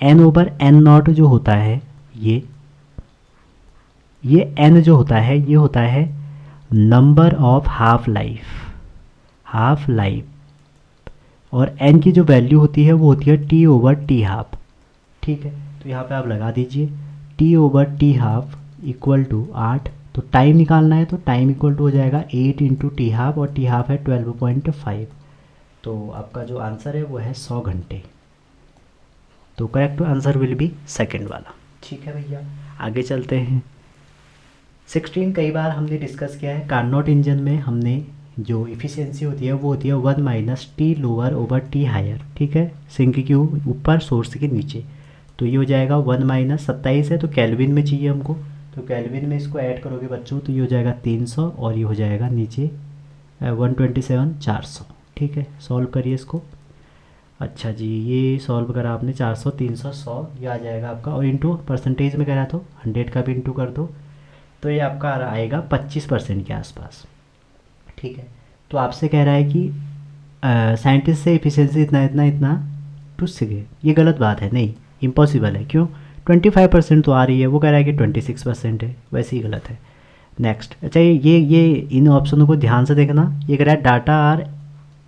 n/n0 जो होता है, ये n जो होता है, ये होता है नंबर ऑफ हाफ लाइफ, और n की जो वैल्यू होती है वो होती है t/t हाफ, ठीक है। तो यहाँ पे आप लगा दीजिए t/t हाफ इक्वल टू 8, तो टाइम निकालना है, तो टाइम इक्वल टू हो जाएगा 8 इंटू टी हाफ, और टी हाफ है 12.5, तो आपका जो आंसर है वो है 100 घंटे। तो correct answer will be second वाला, ठीक है भैया। आगे चलते हैं। 16 कई बार हमने डिस्कस किया है, कार्नोट इंजन में हमने जो इफ़िशियंसी होती है वो होती है 1 - T lower over T higher, ठीक है, सिंक के ऊपर सोर्स के नीचे। तो ये हो जाएगा 1 - 27 है, तो केल्विन में चाहिए हमको, तो केल्विन में इसको ऐड करोगे बच्चों, तो ये हो जाएगा 300, और ये हो जाएगा नीचे 127 400, ठीक है। सॉल्व करिए इसको। अच्छा जी, ये सॉल्व करा आपने, 400 300 100, ये आ जाएगा आपका, और इंटू परसेंटेज में करा तो 100 का भी इंटू कर दो, तो ये आपका आएगा 25% के आसपास, ठीक है। तो आपसे कह रहा है कि साइंटिस्ट से इफिशियंसी इतना इतना इतना टूट सके, ये गलत बात है, नहीं इम्पॉसिबल है। क्यों, 25% तो आ रही है, वो कह रहा है कि 26% है, वैसे ही गलत है। नेक्स्ट, अच्छा ये इन ऑप्शनों को ध्यान से देखना, ये कह रहा है data are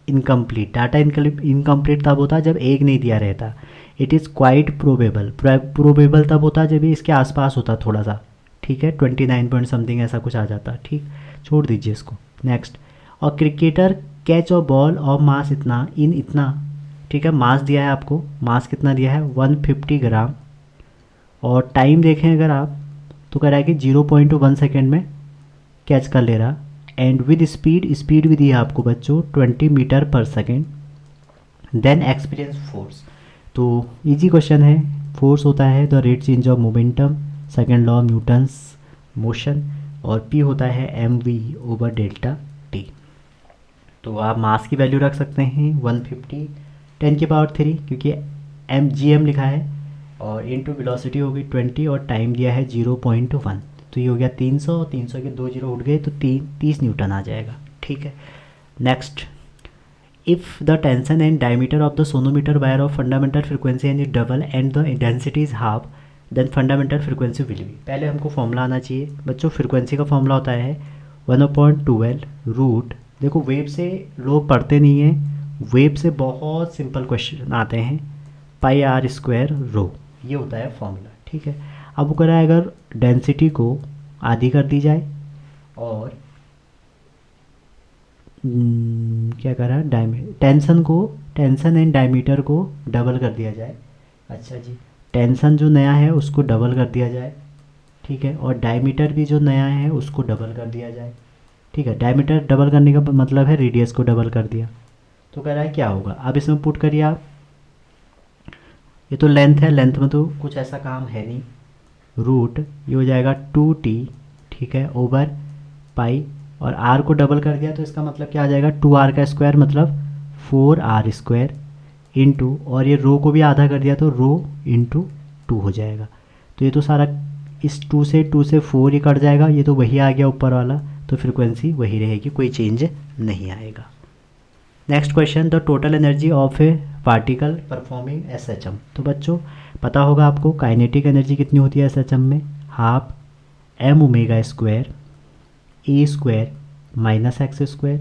incomplete, data incomplete तब होता है जब एक नहीं दिया रहता। इट इज़ क्वाइट प्रोबेबल तब होता है जब ये इसके आसपास होता थोड़ा सा, ठीक है, 29 पॉइंट समथिंग ऐसा कुछ आ जाता, ठीक, छोड़ दीजिए इसको। नेक्स्ट, और क्रिकेटर कैच और बॉल और मास इतना इन इतना, ठीक है, मास दिया है आपको, मास कितना दिया है 150 ग्राम, और टाइम देखें अगर आप, तो कह रहा है कि 0.1 सेकेंड में कैच कर ले रहा, एंड विद स्पीड भी दी है आपको बच्चों 20 metre per second. Then experience force, तो इजी क्वेश्चन है, फोर्स होता है the rate change of momentum, second law of Newton's motion, और p होता है mv/डेल्टा t। तो आप मास की वैल्यू रख सकते हैं 150 10⁻³ क्योंकि mgm लिखा है, और इनटू वेलोसिटी होगी 20, और टाइम दिया है 0.1, तो ये हो गया 300, 300 के 2 जीरो उठ गए, तो 30 न्यूटन आ जाएगा, ठीक है। Next, if the tension and diameter of the sonometer wire of fundamental frequency and double and the density is half, then fundamental frequency will be. पहले हमको फॉर्मूला आना चाहिए बच्चों, फ्रीक्वेंसी का फॉर्मूला होता है 1/12 रूट, देखो वेव से लोग पढ़ते नहीं हैं, वेव से बहुत सिंपल क्वेश्चन आते हैं, πr² ये होता है फॉर्मूला, ठीक है। अब वो कह रहा है अगर डेंसिटी को आधी कर दी जाए, और क्या कर रहा है, टेंशन एंड डायमीटर को डबल कर दिया जाए। अच्छा जी, टेंशन जो नया है उसको डबल कर दिया जाए, ठीक है, और डायमीटर भी जो नया है उसको डबल कर दिया जाए, ठीक है। डायमीटर डबल करने का मतलब है रेडियस को डबल कर दिया, तो कह रहा है क्या होगा, अब इसमें पुट करिए आप, ये तो लेंथ है, लेंथ में तो कुछ ऐसा काम है नहीं, रूट ये हो जाएगा 2t, ठीक है, ओवर पाई, और r को डबल कर दिया तो इसका मतलब क्या आ जाएगा 2r का स्क्वायर, मतलब 4r² इंटू, और ये रो को भी आधा कर दिया तो रो इंटू 2 हो जाएगा। तो ये तो सारा इस 2 से 4 ही कट जाएगा, ये तो वही आ गया ऊपर वाला, तो फ्रिक्वेंसी वही रहेगी, कोई चेंज नहीं आएगा। Next question, the total energy of A particle performing SHM, तो बच्चों पता होगा आपको काइनेटिक एनर्जी कितनी होती है SHM में, हाफ m⍵² a² -x²,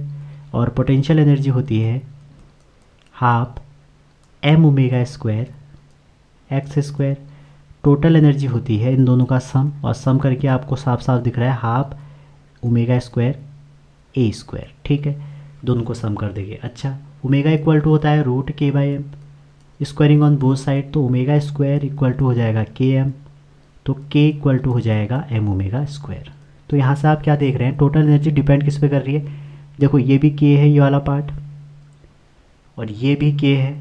और पोटेंशियल एनर्जी होती है half m⍵² x²। Total energy होती है इन दोनों का सम, और सम करके आपको साफ साफ दिख रहा है हाफ ω² a², ठीक है, दोनों को सम कर देंगे। अच्छा, ओमेगा इक्वल टू होता है √k/m, squaring on both side, तो ओमेगा स्क्वायर इक्वल टू हो जाएगा के एम, तो के इक्वल टू हो जाएगा एम ओमेगा स्क्वायर। तो यहाँ से आप क्या देख रहे हैं, टोटल एनर्जी डिपेंड किस पे कर रही है। देखो ये भी के है, ये वाला पार्ट, और ये भी के है,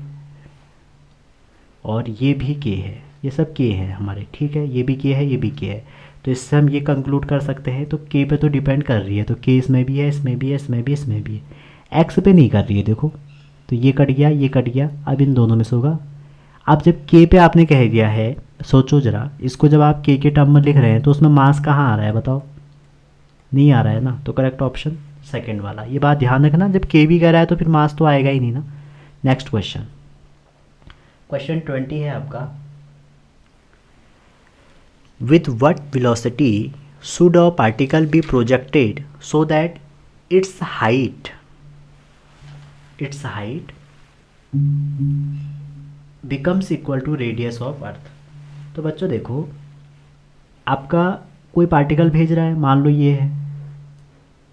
और ये भी के है, ये सब के है हमारे, ठीक है, ये भी के है, ये भी के है। तो इससे हम ये कंक्लूड कर सकते हैं, तो के पे तो डिपेंड कर रही है, तो के इसमें भी है, इसमें भी है, इसमें भी, इसमें भी है, एक्स पे नहीं कर रही है। देखो तो ये कट गया, ये कट गया, अब इन दोनों में से होगा। अब जब के पे आपने कह दिया है, सोचो ज़रा इसको, जब आप के टर्म में लिख रहे हैं तो उसमें मास कहाँ आ रहा है बताओ, नहीं आ रहा है ना, तो करेक्ट ऑप्शन सेकंड वाला। ये बात ध्यान रखना, जब के भी कह रहा है तो फिर मास तो आएगा ही नहीं ना। नेक्स्ट क्वेश्चन, क्वेश्चन 20 है आपका, with what velocity should a particle be projected so that its height becomes equal to radius of earth। तो बच्चों देखो, आपका कोई पार्टिकल भेज रहा है, मान लो ये है,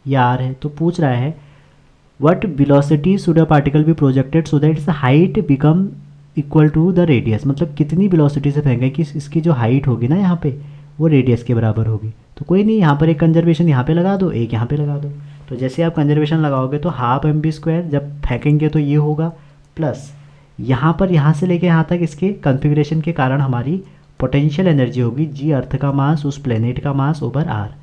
ये आर है, तो पूछ रहा है what velocity should a particle be projected so that its height become equal to the radius, मतलब कितनी वेलोसिटी से फेंके कि इसकी जो हाइट होगी ना यहाँ पे वो रेडियस के बराबर होगी। तो कोई नहीं, यहाँ पर एक कंजर्वेशन यहाँ पे लगा दो, एक यहाँ पे लगा दो। तो जैसे आप कंजर्वेशन लगाओगे तो हाफ एम बी स्क्वायर जब फेंकेंगे तो ये होगा, प्लस यहाँ पर यहाँ से लेके यहाँ तक इसके कन्फिग्रेशन के कारण हमारी पोटेंशियल एनर्जी होगी जी अर्थ का मास उस प्लेनेट का मास ओवर आर।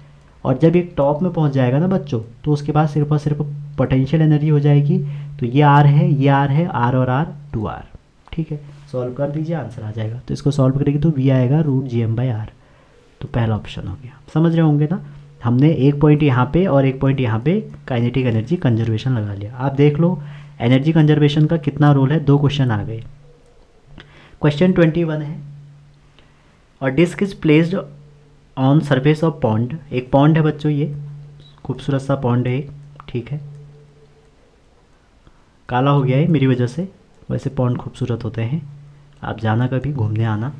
और जब एक टॉप में पहुँच जाएगा ना बच्चों, तो उसके पास सिर्फ और सिर्फ पोटेंशियल एनर्जी हो जाएगी। तो ये आर है, ये आर है, आर और आर 2r, ठीक है। सॉल्व कर दीजिए, आंसर आ जाएगा। तो इसको सॉल्व करेंगे तो वी आएगा √gm/r। तो पहला ऑप्शन हो गया, समझ रहे होंगे ना। हमने एक पॉइंट यहाँ पे और एक पॉइंट यहाँ पे काइनेटिक एनर्जी कंजर्वेशन लगा लिया। आप देख लो एनर्जी कंजर्वेशन का कितना रोल है, 2 क्वेश्चन आ गए। क्वेश्चन 21 है, और disc is placed on surface of pond. एक पॉन्ड है बच्चों, ये खूबसूरत सा पॉन्ड है, ठीक है, काला हो गया है मेरी वजह से, वैसे पॉन्ड खूबसूरत होते हैं, आप जाना कभी घूमने आना।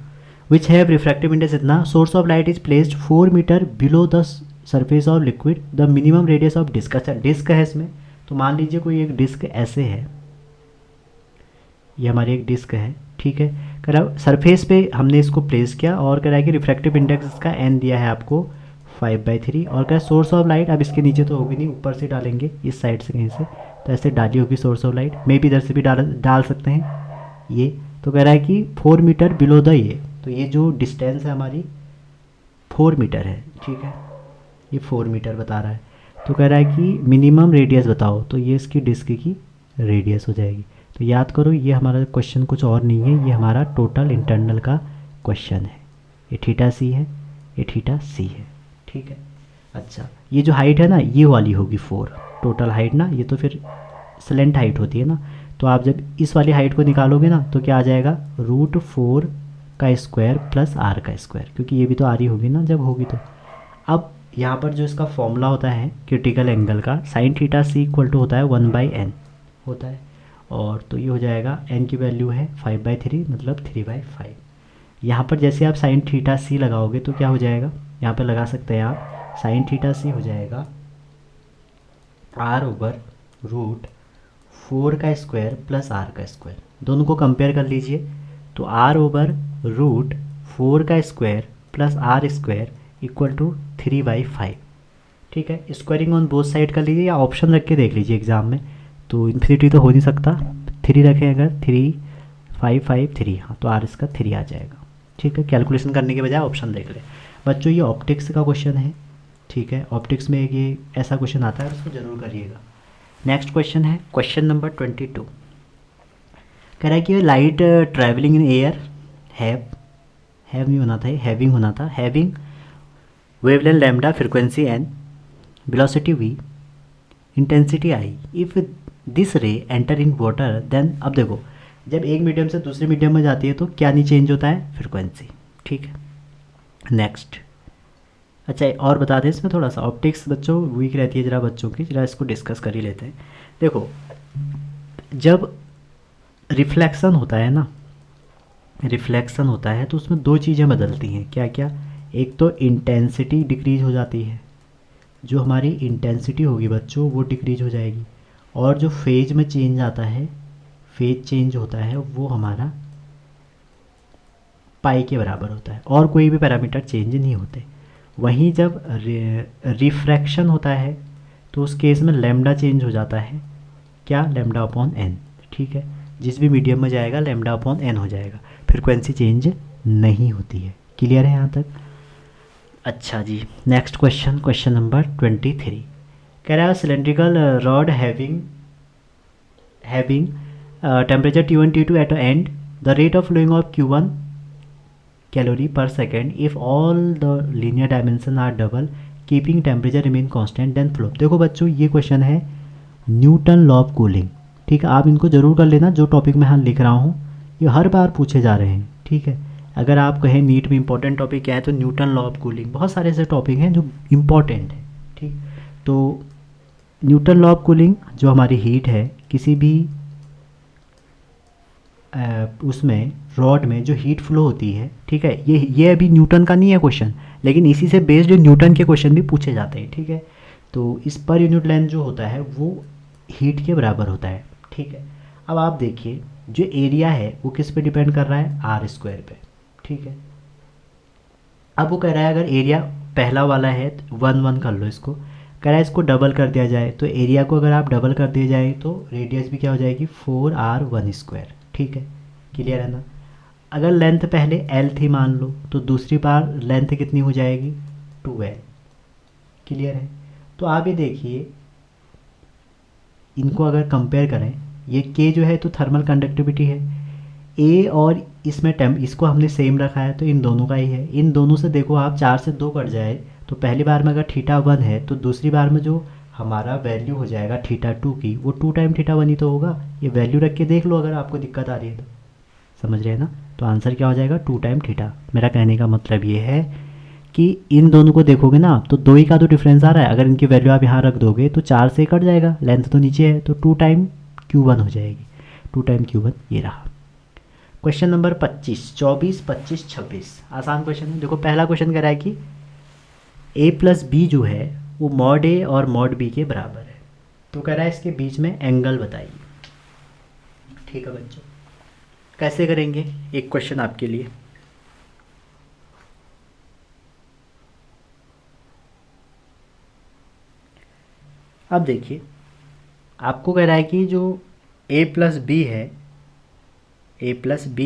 विच हैव रिफ्रैक्टिव इंडेक्स इतना, source of light is placed 4 metre below the surface of liquid, the minimum radius of disc. अच्छा डिस्क है इसमें, तो मान लीजिए कोई एक डिस्क ऐसे है, ये हमारी एक डिस्क है, ठीक है, कह रहा सरफेस पे हमने इसको प्लेस किया, और कह रहा है कि रिफ्रैक्टिव इंडेक्स इसका n दिया है आपको 5/3, और कह सोर्स ऑफ लाइट, अब इसके नीचे तो होगी नहीं, ऊपर से डालेंगे इस साइड से कहीं से, तो ऐसे डाली होगी सोर्स ऑफ लाइट, मे भी इधर से भी डाल सकते हैं ये। तो कह रहा है कि 4 मीटर बिलो द ये, तो ये जो डिस्टेंस है हमारी 4 मीटर है, ठीक है, ये 4 मीटर बता रहा है। तो कह रहा है कि मिनिमम रेडियस बताओ, तो ये इसकी डिस्क की रेडियस हो जाएगी। तो याद करो ये हमारा क्वेश्चन कुछ और नहीं है, ये हमारा टोटल इंटरनल का क्वेश्चन है। ये थीटा सी है, ये थीटा सी है, ठीक है। अच्छा ये जो हाइट है ना, ये वाली होगी 4 टोटल हाइट ना, ये तो फिर स्लेंट हाइट होती है ना। तो आप जब इस वाली हाइट को निकालोगे ना, तो क्या आ जाएगा, √4 का स्क्वायर प्लस r का स्क्वायर, क्योंकि ये भी तो r ही होगी ना जब होगी तो। अब यहाँ पर जो इसका फॉर्मूला होता है क्रिटिकल एंगल का, sine theta C equal to होता है 1/n होता है, और तो ये हो जाएगा n की वैल्यू है 5/3 मतलब 3/5। यहाँ पर जैसे आप साइन थीटा सी लगाओगे तो क्या हो जाएगा, यहाँ पर लगा सकते हैं आप, साइन थीटा सी हो जाएगा r/√4 का स्क्वायर प्लस r का स्क्वायर। दोनों को कंपेयर कर लीजिए, तो r/√4 का square plus r square equal to 3/5, ठीक है। स्क्वायरिंग ऑन बोथ साइड कर लीजिए, या ऑप्शन रख के देख लीजिए एग्जाम में, तो इन्फिनिटी तो हो नहीं सकता, 3 रखें अगर, 3 5 5 3, हाँ तो r इसका 3 आ जाएगा, ठीक है। कैलकुलेशन करने के बजाय ऑप्शन देख ले बच्चों। ये ऑप्टिक्स का क्वेश्चन है, ठीक है, ऑप्टिक्स में ये ऐसा क्वेश्चन आता है, उसको जरूर करिएगा। नेक्स्ट क्वेश्चन है क्वेश्चन नंबर 22, कह रहा है कि light travelling in air have नहीं होना था, हैविंग होना था, having wavelength lambda, frequency n, velocity v, intensity i, if this रे एंटर इन वाटर देन। अब देखो जब एक मीडियम से दूसरे मीडियम में जाती है तो क्या नहीं चेंज होता है, फ्रीक्वेंसी, ठीक है। नेक्स्ट अच्छा और बता दें इसमें थोड़ा सा, ऑप्टिक्स बच्चों वीक रहती है जरा बच्चों की, जरा इसको डिस्कस कर ही लेते हैं। देखो जब रिफ्लेक्शन होता है ना, रिफ्लेक्शन होता है तो उसमें 2 चीज़ें बदलती हैं, क्या क्या, एक तो इंटेंसिटी डिक्रीज हो जाती है, जो हमारी इंटेंसिटी होगी बच्चों वो डिक्रीज हो जाएगी, और जो फेज में चेंज आता है, फेज चेंज होता है वो हमारा पाई के बराबर होता है और कोई भी पैरामीटर चेंज नहीं होते। वहीं जब रिफ्रैक्शन होता है तो उस केस में लैम्डा चेंज हो जाता है, क्या, लैम्डा अपॉन एन। ठीक है, जिस भी मीडियम में जाएगा लैम्डा अपॉन एन हो जाएगा, फ्रिक्वेंसी चेंज नहीं होती है। क्लियर है यहाँ तक? अच्छा जी, नेक्स्ट क्वेश्चन, क्वेश्चन नंबर 23 कह रहा है cylindrical rod having temperature T1 T2 at end the rate of flowing of Q1 calorie per second if all the linear dimension are double keeping temperature remain constant then flow. देखो बच्चों, ये क्वेश्चन है न्यूटन लॉ ऑफ कूलिंग। ठीक है, आप इनको ज़रूर कर लेना, जो टॉपिक मैं यहाँ लिख रहा हूँ ये हर बार पूछे जा रहे हैं। ठीक है, अगर आप कहें नीट में इंपॉर्टेंट टॉपिक क्या है तो न्यूटन लॉ ऑफ कूलिंग, बहुत सारे ऐसे टॉपिक हैं जो इम्पॉर्टेंट है। ठीक, तो न्यूटन लॉ ऑफ कूलिंग जो हमारी हीट है, किसी भी उसमें रॉड में जो हीट फ्लो होती है, ठीक है, ये अभी न्यूटन का नहीं है क्वेश्चन, लेकिन इसी से बेस्ड न्यूटन के क्वेश्चन भी पूछे जाते हैं। ठीक है, तो इस पर यूनिट लेंथ जो होता है वो हीट के बराबर होता है। ठीक है, अब आप देखिए जो एरिया है वो किस पे डिपेंड कर रहा है, आर स्क्वायर पे। ठीक है, अब वो कह रहा है अगर एरिया पहला वाला है तो 1 कर लो इसको, कह रहा है इसको डबल कर दिया जाए, तो एरिया को अगर आप डबल कर दिया जाए तो रेडियस भी क्या हो जाएगी, 4r1²। ठीक है, क्लियर है ना? अगर लेंथ पहले l थी मान लो, तो दूसरी बार लेंथ कितनी हो जाएगी, 2l। क्लियर है? तो आप ये देखिए, इनको अगर कंपेयर करें, ये k जो है तो थर्मल कंडक्टिविटी है, a और इसमें इसको हमने सेम रखा है तो इन दोनों का ही है। इन दोनों से देखो आप 4 से 2 कट जाए तो पहली बार में अगर θ1 है तो दूसरी बार में जो हमारा वैल्यू हो जाएगा θ2 की, वो 2 टाइम θ1 ही तो होगा। ये वैल्यू रख के देख लो अगर आपको दिक्कत आ रही है तो, समझ रहे हैं ना? तो आंसर क्या हो जाएगा, 2 टाइम θ। मेरा कहने का मतलब ये है कि इन दोनों को देखोगे ना तो 2 ही का तो डिफरेंस आ रहा है, अगर इनकी वैल्यू आप यहाँ रख दोगे तो 4 से कट जाएगा, लेंथ तो नीचे है, तो 2 टाइम Q1 हो जाएगी। 2 टाइम Q1 ये रहा। क्वेश्चन नंबर 25, 24, 25, 26 आसान क्वेश्चन है। देखो पहला क्वेश्चन कह रहा है कि a+b जो है वो मॉड a और मॉड b के बराबर है, तो कह रहा है इसके बीच में एंगल बताइए। ठीक है बच्चों, कैसे करेंगे, एक क्वेश्चन आपके लिए। अब देखिए, आपको कह रहा है कि जो a+b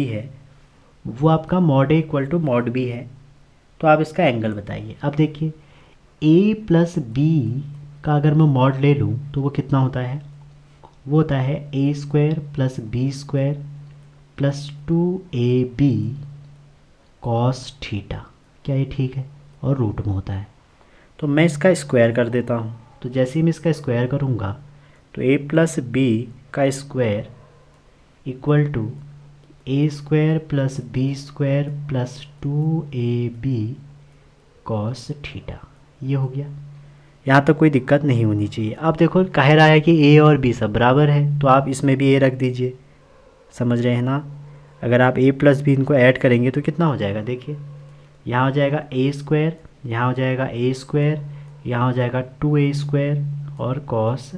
है वो आपका mod a equal to mod b है, तो आप इसका एंगल बताइए। अब देखिए a+b का अगर मैं मॉड ले लूँ तो वो कितना होता है, वो होता है a² + b² + 2ab cos θ। क्या ये ठीक है? और रूट में होता है, तो मैं इसका स्क्वायर कर देता हूँ। तो जैसे ही मैं इसका स्क्वायर करूँगा तो a+b का square equal to a² + b² + 2ab cos θ। ये हो गया, यहाँ तक कोई दिक्कत नहीं होनी चाहिए। अब देखो कह रहा है कि a और b सब बराबर है, तो आप इसमें भी a रख दीजिए, समझ रहे हैं ना? अगर आप a+b इनको ऐड करेंगे तो कितना हो जाएगा, देखिए यहाँ हो जाएगा a², यहाँ हो जाएगा a², यहाँ हो जाएगा 2a² और cos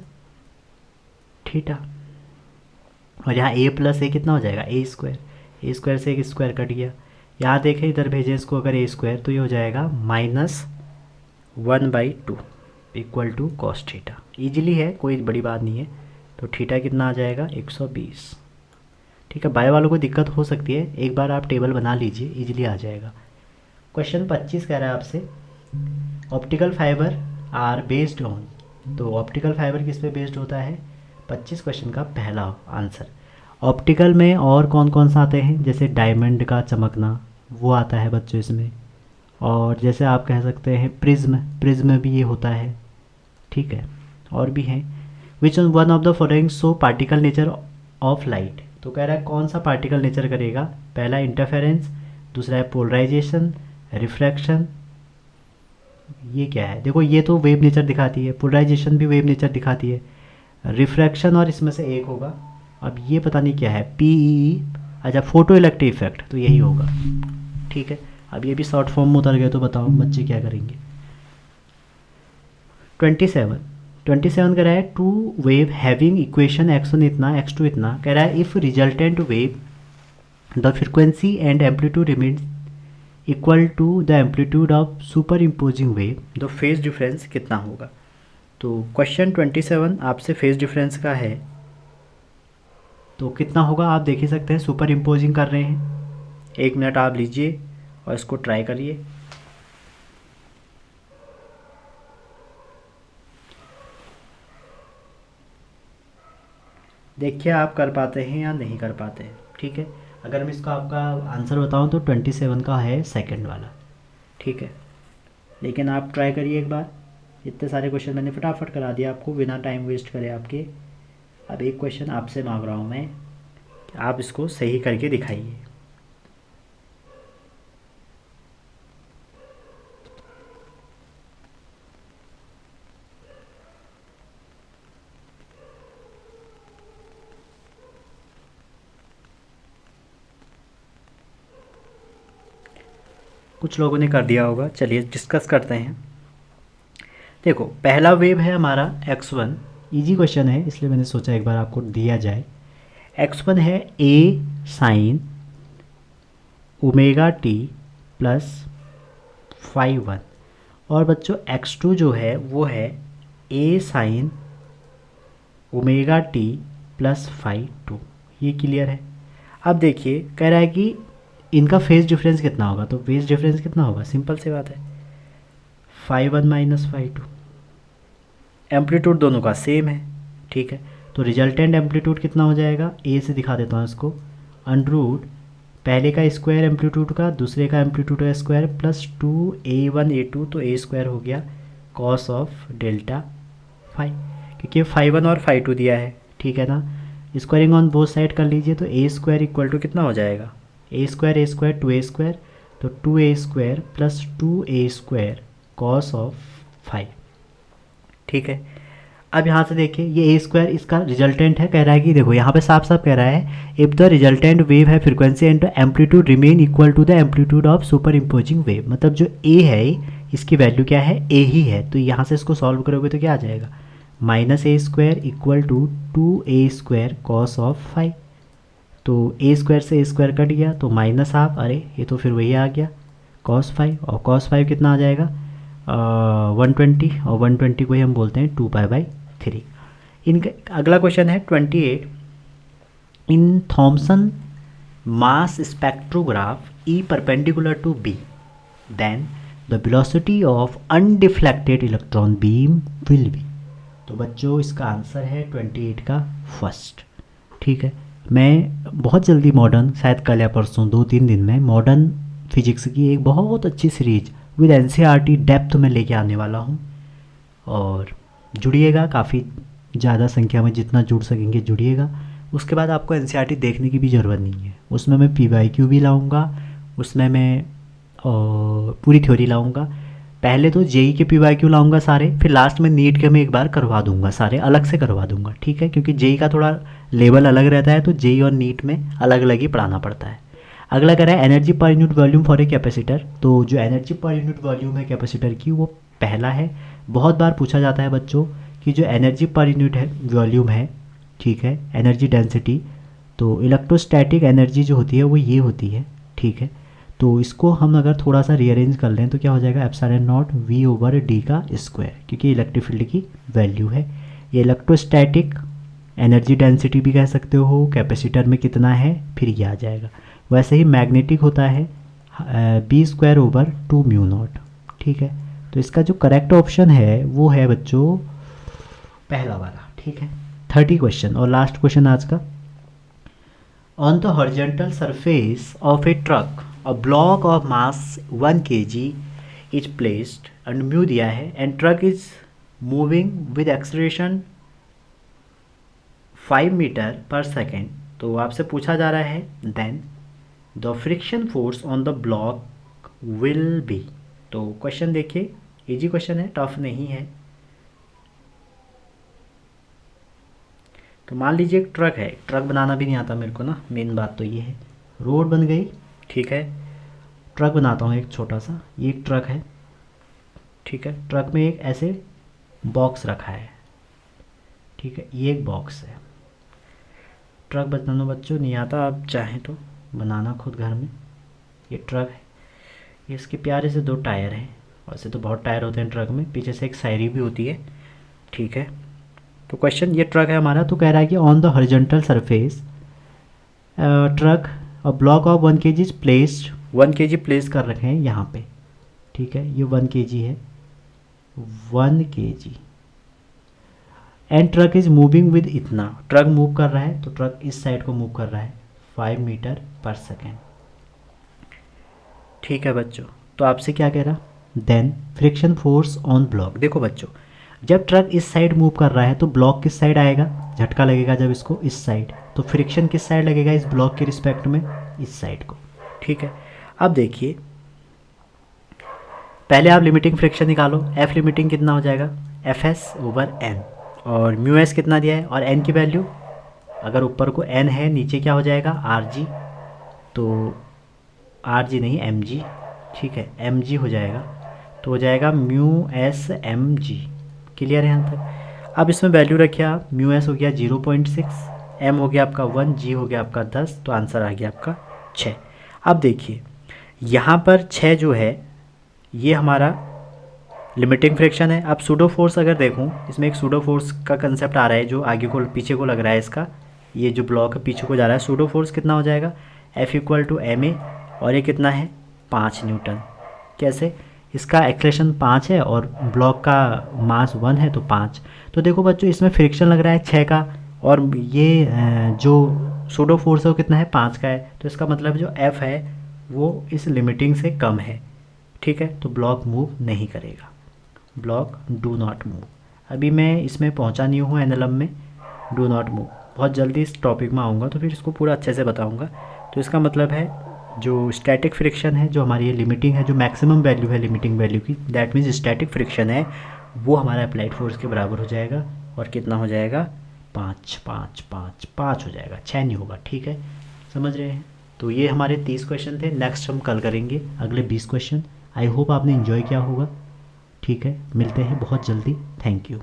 θ, और यहाँ a+a कितना हो जाएगा, a² से एक स्क्वायर कट गया। यहाँ देखें इधर भेजें इसको अगर a² तो ये हो जाएगा -1/2 इक्वल टू cos θ। ईजिली है, कोई बड़ी बात नहीं है। तो थीटा कितना आ जाएगा, 120। ठीक है, बाय वालों को दिक्कत हो सकती है, एक बार आप टेबल बना लीजिए, ईजिली आ जाएगा। क्वेश्चन 25 कह रहा है आपसे optical fibre are based on, तो ऑप्टिकल फाइबर किस पे बेस्ड होता है, 25 क्वेश्चन का पहला आंसर। ऑप्टिकल में और कौन कौन सा आते हैं, जैसे डायमंड का चमकना वो आता है बच्चों इसमें, और जैसे आप कह सकते हैं प्रिज्म भी ये होता है। ठीक है, और भी हैं। Which one of the following show particle nature of light, तो कह रहा है कौन सा पार्टिकल नेचर करेगा, पहला इंटरफेरेंस, दूसरा है पोलराइजेशन, रिफ्रैक्शन। ये क्या है, देखो ये तो वेव नेचर दिखाती है, पोलराइजेशन भी वेव नेचर दिखाती है, रिफ्रैक्शन और इसमें से एक होगा। अब ये पता नहीं क्या है, PEE, अच्छा फोटो इलेक्ट्रिक इफेक्ट, तो यही होगा। ठीक है, अब ये भी शॉर्ट फॉर्म में उतर गए तो बताओ बच्चे क्या करेंगे। 27 कह रहा है to wave having equation x1 इतना x2 इतना, कह रहा है if resultant wave the frequency and amplitude remains equal to the amplitude of superimposing wave, तो फेज डिफरेंस कितना होगा। तो क्वेश्चन 27 आपसे फेज डिफरेंस का है, तो कितना होगा आप देख ही सकते हैं, सुपर इम्पोजिंग कर रहे हैं। 1 मिनट आप लीजिए और इसको ट्राई करिए। देखिए आप कर पाते हैं या नहीं कर पाते हैं, ठीक है। अगर मैं इसका आपका आंसर बताऊं तो 27 का है सेकंड वाला, ठीक है। लेकिन आप ट्राई करिए एक बार। इतने सारे क्वेश्चन मैंने फटाफट करा दिया आपको बिना टाइम वेस्ट करे आपके। अब एक क्वेश्चन आपसे मांग रहा हूँ मैं, आप इसको सही करके दिखाइए। कुछ लोगों ने कर दिया होगा, चलिए डिस्कस करते हैं। देखो पहला वेव है हमारा x1, इजी क्वेश्चन है इसलिए मैंने सोचा एक बार आपको दिया जाए। x1 है a sine omega T plus five one, और बच्चों x2 जो है वो है a sine omega T plus five two. ये क्लियर है। अब देखिए कह रहा है कि इनका फेज डिफरेंस कितना होगा, तो फेज डिफरेंस कितना होगा, सिंपल सी बात है, five one minus five two. Amplitude दोनों का सेम है, ठीक है। तो रिजल्टेंट एम्पलीट्यूड कितना हो जाएगा, ए से दिखा देता हूँ इसको, अंडरूट पहले का स्क्वायर एम्पलीट्यूड का दूसरे का एम्पलीट्यूड का स्क्वायर प्लस 2a1 a2, तो ए स्क्वायर हो गया कॉस ऑफ डेल्टा फाइव, क्योंकि फाइव वन और फाइव टू दिया है, ठीक है ना। स्क्वायरिंग ऑन बोथ साइड कर लीजिए, तो ए स्क्वायर इक्वल टू कितना हो जाएगा, ए स्क्वायर टू ए स्क्वायर, तो 2a² plus 2a² cos of five, ठीक है। अब यहाँ से देखिए ये ए स्क्वायर इसका रिजल्टेंट है, कह रहा है कि देखो यहाँ पे साफ साफ कह रहा है इफ़ द रिजल्टेंट वेव है frequency and amplitude remain equal to the amplitude of superimposing wave, मतलब जो ए है इसकी वैल्यू क्या है, ए ही है। तो यहाँ से इसको सॉल्व करोगे तो क्या आ जाएगा, minus A square equal to 2a² cos of five. तो ए स्क्वायर से ए स्क्वायर कट गया तो माइनस हाफ, अरे ये तो फिर वही आ गया कॉस फाइव, और कॉस फाइव कितना आ जाएगा 120, और 120 को ही हम बोलते हैं 2π/3। इनका अगला क्वेश्चन है 28, in Thomson mass spectrograph E perpendicular to B then the velocity of undeflected electron beam will be. तो बच्चों इसका आंसर है 28 का फर्स्ट, ठीक है। मैं बहुत जल्दी मॉडर्न, शायद कल या परसों 2-3 दिन में मॉडर्न फिजिक्स की एक बहुत अच्छी सीरीज विद एनसीईआरटी डेप्थ में लेके आने वाला हूँ, और जुड़िएगा काफ़ी ज़्यादा संख्या में, जितना जुड़ सकेंगे जुड़िएगा। उसके बाद आपको एनसीईआरटी देखने की भी ज़रूरत नहीं है, उसमें मैं पीवाईक्यू भी लाऊंगा, उसमें मैं पूरी थ्योरी लाऊंगा। पहले तो जेई के पीवाईक्यू लाऊंगा सारे, फिर लास्ट में नीट के मैं एक बार करवा दूंगा, सारे अलग से करवा दूंगा, ठीक है, क्योंकि जेई का थोड़ा लेवल अलग रहता है, तो जेई और नीट में अलग अलग ही पढ़ाना पड़ता है। अगला कह रहा है energy per unit volume for a capacitor, तो जो एनर्जी पर यूनिट वॉल्यूम है कैपेसिटर की वो पहला है। बहुत बार पूछा जाता है बच्चों कि जो एनर्जी पर यूनिट है वॉल्यूम है, ठीक है, एनर्जी डेंसिटी, तो इलेक्ट्रोस्टैटिक एनर्जी जो होती है वो ये होती है, ठीक है। तो इसको हम अगर थोड़ा सा रीअरेंज कर लें तो क्या हो जाएगा, एप्सिलॉन नॉट v/d का स्क्वायर, क्योंकि इलेक्ट्रिक फील्ड की वैल्यू है। ये इलेक्ट्रोस्टैटिक एनर्जी डेंसिटी भी कह सकते हो, कैपेसिटर में कितना है फिर ये आ जाएगा। वैसे ही मैग्नेटिक होता है b²/2μ0, ठीक है। तो इसका जो करेक्ट ऑप्शन है वो है बच्चों पहला वाला, ठीक है। 30 क्वेश्चन और लास्ट क्वेश्चन आज का, on the horizontal surface of a truck a block of mass 1 kg is placed and mu दिया है and truck is moving with acceleration 5 metre per second. तो आपसे पूछा जा रहा है then the friction force on the block will be. तो क्वेश्चन देखिए, इजी क्वेश्चन है, टफ नहीं है। तो मान लीजिए एक ट्रक है, ट्रक बनाना भी नहीं आता मेरे को ना, मेन बात तो ये है। रोड बन गई, ठीक है, ट्रक बनाता हूँ एक छोटा सा, ये एक ट्रक है, ठीक है। ट्रक में एक ऐसे बॉक्स रखा है, ठीक है, ये एक बॉक्स है। ट्रक बनाना बच्चों नहीं आता, आप चाहें तो बनाना खुद घर में। ये ट्रक है, ये इसके प्यारे से 2 टायर हैं। वैसे तो बहुत टायर होते हैं ट्रक में, पीछे से एक शायरी भी होती है। ठीक है, तो क्वेश्चन ये ट्रक है हमारा, तो कह रहा है कि on the horizontal surface truck और block of 1 kg is placed, 1 kg place कर रखे हैं यहाँ पे। ठीक है, ये 1 kg है, 1 kg, and truck is moving with इतना, ट्रक मूव कर रहा है तो ट्रक इस साइड को मूव कर रहा है 5 मीटर पर सेकेंड। ठीक है बच्चों, तो आपसे क्या कह रहा, then friction force on block. देखो बच्चों, जब ट्रक इस साइड मूव कर रहा है तो ब्लॉक किस साइड आएगा, झटका लगेगा जब इसको इस साइड, तो फ्रिक्शन किस साइड लगेगा इस ब्लॉक के रिस्पेक्ट में, इस साइड को। ठीक है, अब देखिए पहले आप लिमिटिंग फ्रिक्शन निकालो, एफ लिमिटिंग कितना हो जाएगा, एफ एस ओवर एन, और म्यू एस कितना दिया है, और एन की वैल्यू अगर ऊपर को एन है नीचे क्या हो जाएगा आर जी, तो आर जी नहीं एम जी। ठीक है, एम जी हो जाएगा, तो हो जाएगा mu S M G. Clear है यहाँ तक। अब इसमें वैल्यू रखिए आप, म्यू एस हो गया 0.6, एम हो गया आपका 1, जी हो गया आपका 10, तो आंसर आ गया आपका 6। अब देखिए यहाँ पर 6 जो है ये हमारा लिमिटिंग फ्रिक्शन है। अब सूडो फोर्स अगर देखूँ, इसमें एक सूडो फोर्स का कंसेप्ट आ रहा है जो आगे को पीछे को लग रहा है, इसका ये जो ब्लॉक है पीछे को जा रहा है, सूडो फोर्स कितना हो जाएगा, F equal to M A, और ये कितना है 5 न्यूटन। कैसे, इसका एक्सेलरेशन 5 है और ब्लॉक का मास 1 है तो 5। तो देखो बच्चों इसमें फ्रिक्शन लग रहा है 6 का, और ये जो सूडो फोर्स है वो कितना है 5 का है, तो इसका मतलब जो एफ है वो इस लिमिटिंग से कम है। ठीक है, तो ब्लॉक मूव नहीं करेगा, ब्लॉक डू नॉट मूव। अभी मैं इसमें पहुंचा नहीं हूँ एनएलएम में, डू नॉट मूव, बहुत जल्दी इस टॉपिक में आऊँगा तो फिर इसको पूरा अच्छे से बताऊँगा। तो इसका मतलब है जो स्टैटिक फ्रिक्शन है, जो हमारी ये लिमिटिंग है, जो मैक्सिमम वैल्यू है लिमिटिंग वैल्यू की, दैट मीन्स स्टैटिक फ्रिक्शन है, वो हमारा अप्लाइड फोर्स के बराबर हो जाएगा, और कितना हो जाएगा 5 5 5 5 हो जाएगा, 6 नहीं होगा। ठीक है, समझ रहे हैं। तो ये हमारे 30 क्वेश्चन थे, नेक्स्ट हम कल करेंगे अगले 20 क्वेश्चन। आई होप आपने इन्जॉय किया होगा। ठीक है, मिलते हैं बहुत जल्दी, थैंक यू।